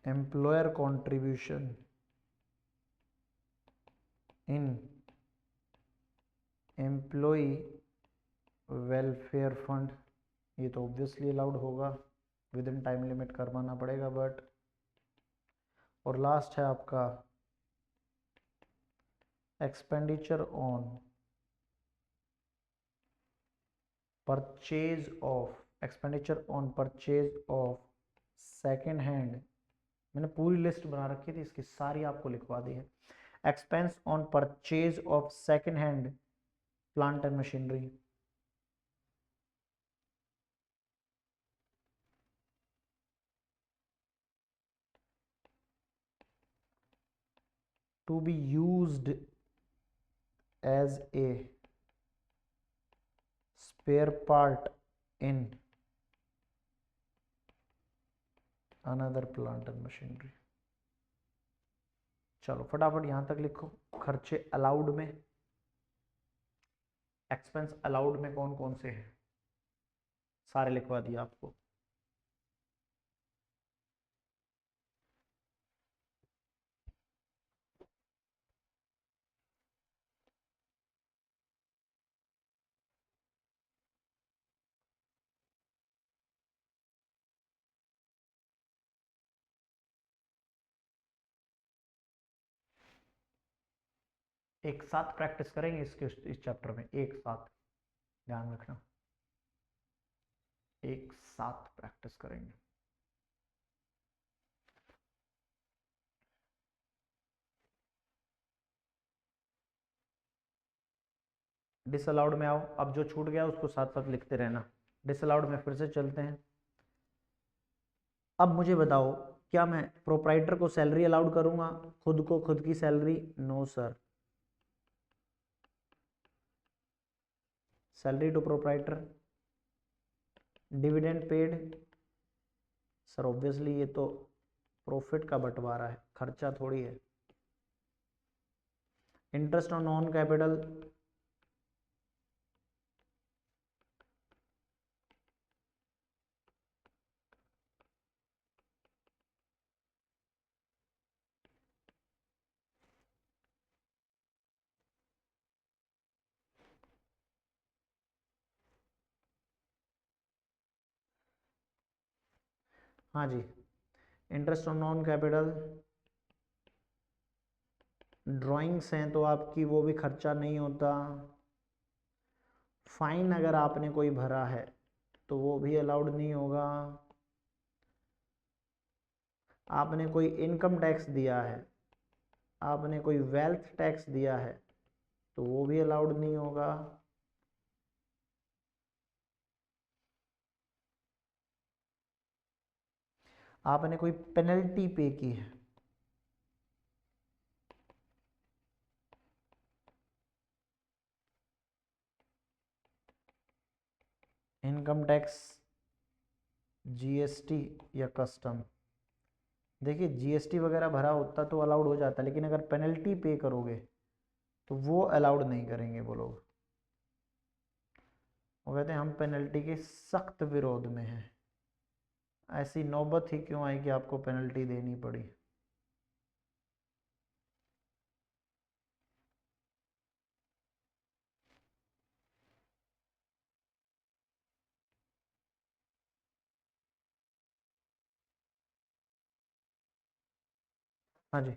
Employer contribution in employ welfare fund, ये तो ऑब्वियसली अलाउड होगा, विद इन टाइम लिमिट करवाना पड़ेगा बट। और लास्ट है आपका expenditure on purchase of, expenditure on purchase of second hand, मैंने पूरी लिस्ट बना रखी थी इसकी, सारी आपको लिखवा दी है। Expense on purchase of second hand plant and machinery, to be used as a spare part in another plant and machinery। चलो फटाफट यहां तक लिखो। खर्चे अलाउड में, एक्सपेंस अलाउड में कौन कौन से हैं, सारे लिखवा दिया आपको। एक साथ प्रैक्टिस करेंगे इसके, इस चैप्टर में एक साथ, ध्यान रखना, एक साथ प्रैक्टिस करेंगे। डिसअलाउड में आओ, अब जो छूट गया उसको साथ साथ लिखते रहना। डिसअलाउड में फिर से चलते हैं। अब मुझे बताओ, क्या मैं प्रोप्राइटर को सैलरी अलाउड करूंगा, खुद को खुद की salary? No sir. Salary to proprietor, dividend paid, sir obviously ये तो प्रॉफिट का बंटवारा है, खर्चा थोड़ी है। इंटरेस्ट ऑन नॉन कैपिटल, हाँ जी, interest on non capital, drawings हैं तो आपकी वो भी खर्चा नहीं होता। फाइन अगर आपने कोई भरा है तो वो भी अलाउड नहीं होगा। आपने कोई इनकम टैक्स दिया है आपने कोई वेल्थ टैक्स दिया है तो वो भी अलाउड नहीं होगा। आपने कोई पेनल्टी पे की है, इनकम टैक्स, जीएसटी या कस्टम। देखिए जीएसटी वगैरह भरा होता तो अलाउड हो जाता, लेकिन अगर पेनल्टी पे करोगे तो वो अलाउड नहीं करेंगे वो लोग। वो कहते हैं हम पेनल्टी के सख्त विरोध में हैं। ऐसी नौबत ही क्यों आई कि आपको पेनल्टी देनी पड़ी। हाँ जी,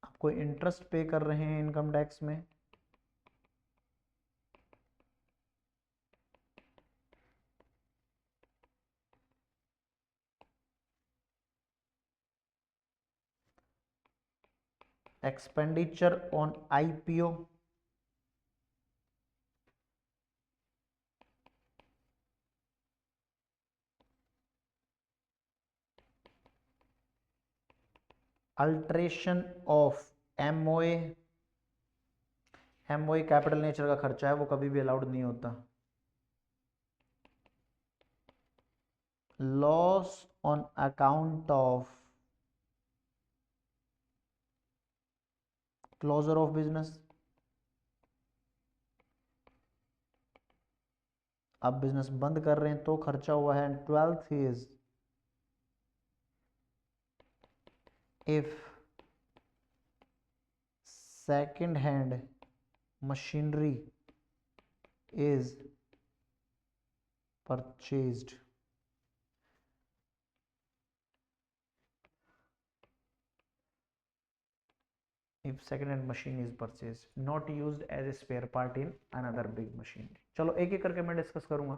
आप कोई इंटरेस्ट पे कर रहे हैं इनकम टैक्स में, expenditure on IPO, alteration of MOA. MOA capital nature का खर्चा है, वो कभी भी अलाउड नहीं होता। Loss on account of closure of business. आप बिजनेस बंद कर रहे हैं तो खर्चा हुआ है। 12th is if second hand machinery is purchased, if second hand machine is purchased not used as a spare part in another big machine। चलो एक एक करके मैं डिस्कस करूंगा।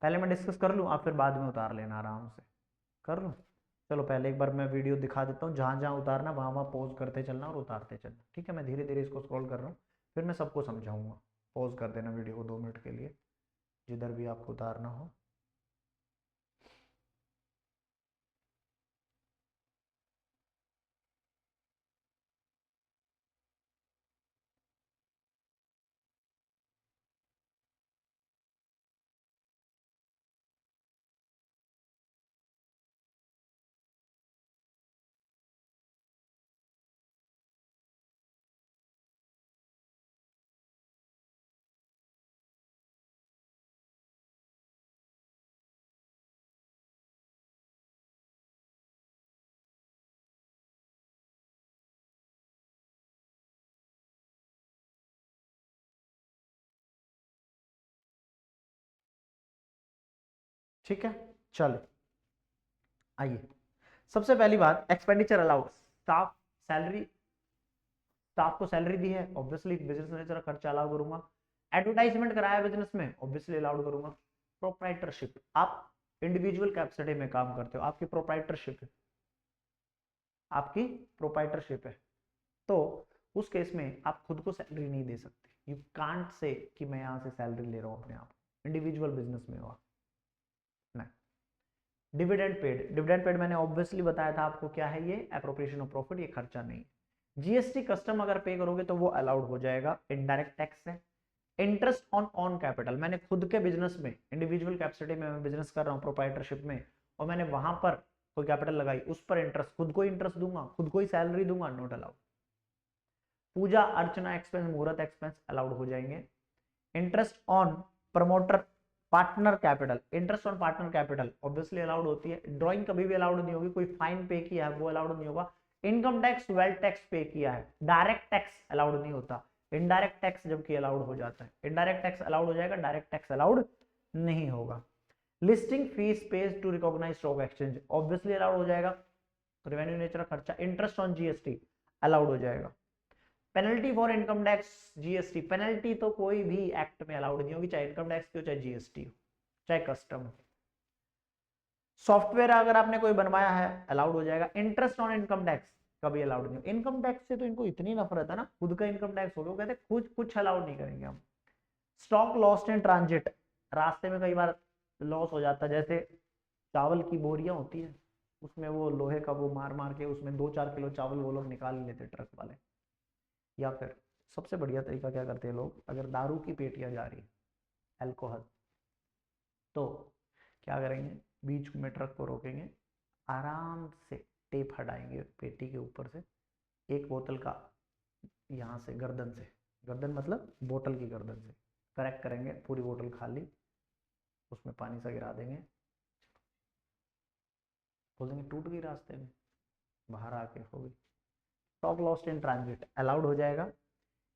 पहले मैं डिस्कस कर लूं, आप फिर बाद में उतार लेना आराम से। कर लूं? चलो पहले एक बार मैं वीडियो दिखा देता हूँ, जहां जहां उतारना वहां वहां पॉज करते चलना और उतारते चलना, ठीक है? मैं धीरे धीरे इसको स्क्रॉल कर रहा हूँ, फिर मैं सबको समझाऊंगा। पॉज कर देना वीडियो को 2 मिनट के लिए, जिधर भी आपको उतारना हो। ठीक है, चलो आइए। सबसे पहली बात, expenditure allowed. Staff salary, staff को सैलरी दी है, ऑब्वियसली बिजनेस मैनेजर खर्चा अलाउ करूंगा। एडवर्टाइजमेंट कराया बिजनेस में, ऑब्वियसली अलाउड करूंगा। प्रोप्राइटरशिप, आप इंडिविजुअल कैपेसिटी में काम करते हो, आपकी प्रोप्राइटरशिप है, आपकी प्रोप्राइटरशिप है, तो उस केस में आप खुद को सैलरी नहीं दे सकते। यू कांट से कि मैं यहां से सैलरी ले रहा हूं अपने आप, इंडिविजुअल बिजनेस में हो। नहीं। डिविडेंड पेड, डिविडेंड पेड मैंने ऑब्वियसली बताया था आपको क्या है, ये एप्रोप्रिएशन ऑफ प्रॉफिट, ये खर्चा नहीं। जीएसटी कस्टम अगर पे करोगे तो वो अलाउड हो जाएगा, इनडायरेक्ट टैक्स है। इंटरेस्ट ऑन ऑन कैपिटल, मैंने खुद के बिजनेस में, इंडिविजुअल कैपेसिटी में मैं बिजनेस कर रहा हूँ प्रोप्राइटरशिप में, और मैंने वहां पर कोई कैपिटल लगाई, उस पर इंटरेस्ट, खुद को इंटरेस्ट दूंगा, खुद को ही सैलरी दूंगा, not allowed. Puja archana expense, muhurat expense allowed हो जाएंगे। Interest on promoter partner capital, interest on partner capital obviously allowed होती है। ड्राइंग कभी भी अलाउड नहीं होगी, कोई फाइन पे किया है वो अलाउड नहीं होगा। इनकम टैक्स, वेल्थ टैक्स पे किया है, डायरेक्ट टैक्स अलाउड नहीं होता। इनडायरेक्ट टैक्स जबकि अलाउड हो जाता है, इनडायरेक्ट टैक्स अलाउड हो जाएगा, डायरेक्ट टैक्स अलाउड नहीं होगा। Listing fees pays to recognise stock exchange, obviously allowed हो जाएगा, रेवेन्यू नेचर खर्चा। इंटरेस्ट ऑन जीएसटी अलाउड हो जाएगा। Penalty for income tax, GST, penalty तो कोई भी एक्ट में अलाउड नहीं होगी, चाहे इनकम टैक्स की हो, चाहे जीएसटी हो, चाहे कस्टम हो। सॉफ्टवेयर अगर आपने कोई बनवाया है अलाउड हो जाएगा। इंटरेस्ट ऑन इनकम टैक्स कभी अलाउड नहीं। इनकम टैक्स से तो इनको इतनी नफरत है ना, खुद का इनकम टैक्स हो गया, वो कहते खुद कुछ अलाउड नहीं करेंगे हम। स्टॉक लॉस्ट इन ट्रांजिट, रास्ते में कई बार लॉस हो जाता है, जैसे चावल की बोरियां होती है उसमें वो लोहे का वो मार मार के उसमें 2-4 किलो चावल वो लोग निकाल लेते ट्रक वाले। या फिर सबसे बढ़िया तरीका क्या करते हैं लोग, अगर दारू की पेटियां जा रही है, अल्कोहल, तो क्या करेंगे, बीच में ट्रक को रोकेंगे, आराम से टेप हटाएंगे पेटी के ऊपर से, एक बोतल का यहाँ से गर्दन से, गर्दन मतलब बोतल की गर्दन से करेक्ट करेंगे, पूरी बोतल खाली, उसमें पानी सा गिरा देंगे, बोल देंगे टूट गई रास्ते में, बाहर आके हो गई। Stock lost in transit allowed हो जाएगा।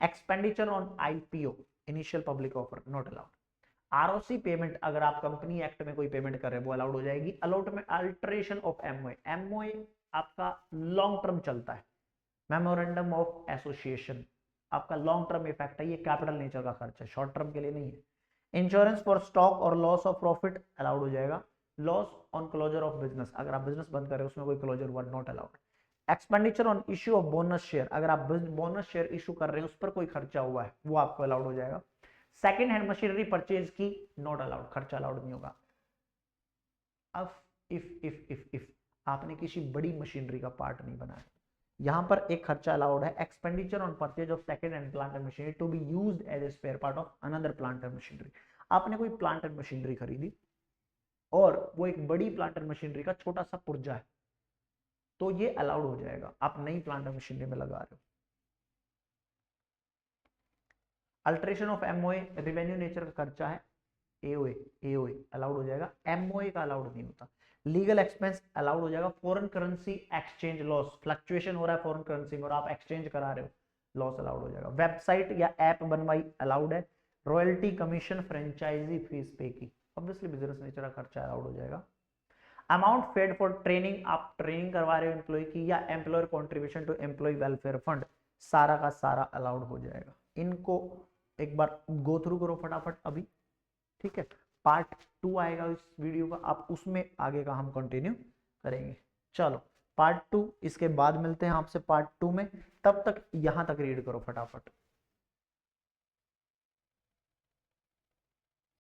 Expenditure on IPO, initial public offer, not allowed. ROC payment, अगर आप कंपनी एक्ट में कोई पेमेंट कर रहे हैं वो अलाउड हो जाएगी। Allotment alteration of MOA, MOA आपका लॉन्ग टर्म चलता है, मेमोरेंडम ऑफ एसोसिएशन आपका लॉन्ग टर्म इफेक्ट है, ये कैपिटल नेचर का खर्च है, शॉर्ट टर्म के लिए नहीं है। इंश्योरेंस फॉर स्टॉक और लॉस ऑफ प्रॉफिट अलाउड हो जाएगा। Loss on closure of business, अगर आप बिजनेस बंद कर रहे हो उसमें कोई क्लोजर हुआ, not allowed. Expenditure on issue of bonus share, अगर आप बोनस शेयर इशू कर रहे हैं उस पर कोई खर्चा हुआ है वो आपको अलाउड हो जाएगा। सेकेंड हैंड मशीनरी परचेज की नॉट अलाउड, खर्चा अलाउड नहीं होगा। अब इफ आपने किसी बड़ी मशीनरी का पार्ट नहीं बनाया, यहां पर एक खर्चा अलाउड है, expenditure on purchase of second hand plant and machinery to be used as a spare part of another plant and machinery. आपने कोई प्लांट एंड मशीनरी खरीदी और वो एक बड़ी प्लांट एंड मशीनरी का छोटा सा पुर्जा है, तो ये अलाउड हो जाएगा, आप नई प्लांट एंड मशीनरी में लगा रहे हो। Alteration of MOA, revenue nature का खर्चा है, एओए, एओए अलाउड हो जाएगा, एमओए का अलाउड नहीं होता। लीगल एक्सपेंस अलाउड हो जाएगा। Foreign currency exchange loss, fluctuation हो रहा है फॉरेन करेंसी में और आप एक्सचेंज करा रहे हो, लॉस अलाउड हो जाएगा। वेबसाइट या ऐप बनवाई अलाउड है। रॉयल्टी, कमीशन, फ्रेंचाइजी फीस पे की, ऑब्वियसली बिजनेस नेचर का खर्चा अलाउड हो जाएगा। अमाउंट पेड फॉर ट्रेनिंग, आप ट्रेनिंग करवा रहे हो एम्प्लॉय की, या employer contribution to employ welfare fund, सारा का सारा अलाउड हो जाएगा। इनको एक बार गो थ्रू करो फटाफट अभी, ठीक है। पार्ट 2 आएगा इस वीडियो का, आप उसमें आगे का हम कंटिन्यू करेंगे। चलो पार्ट 2 इसके बाद मिलते हैं आपसे पार्ट 2 में, तब तक यहां तक रीड करो फटाफट।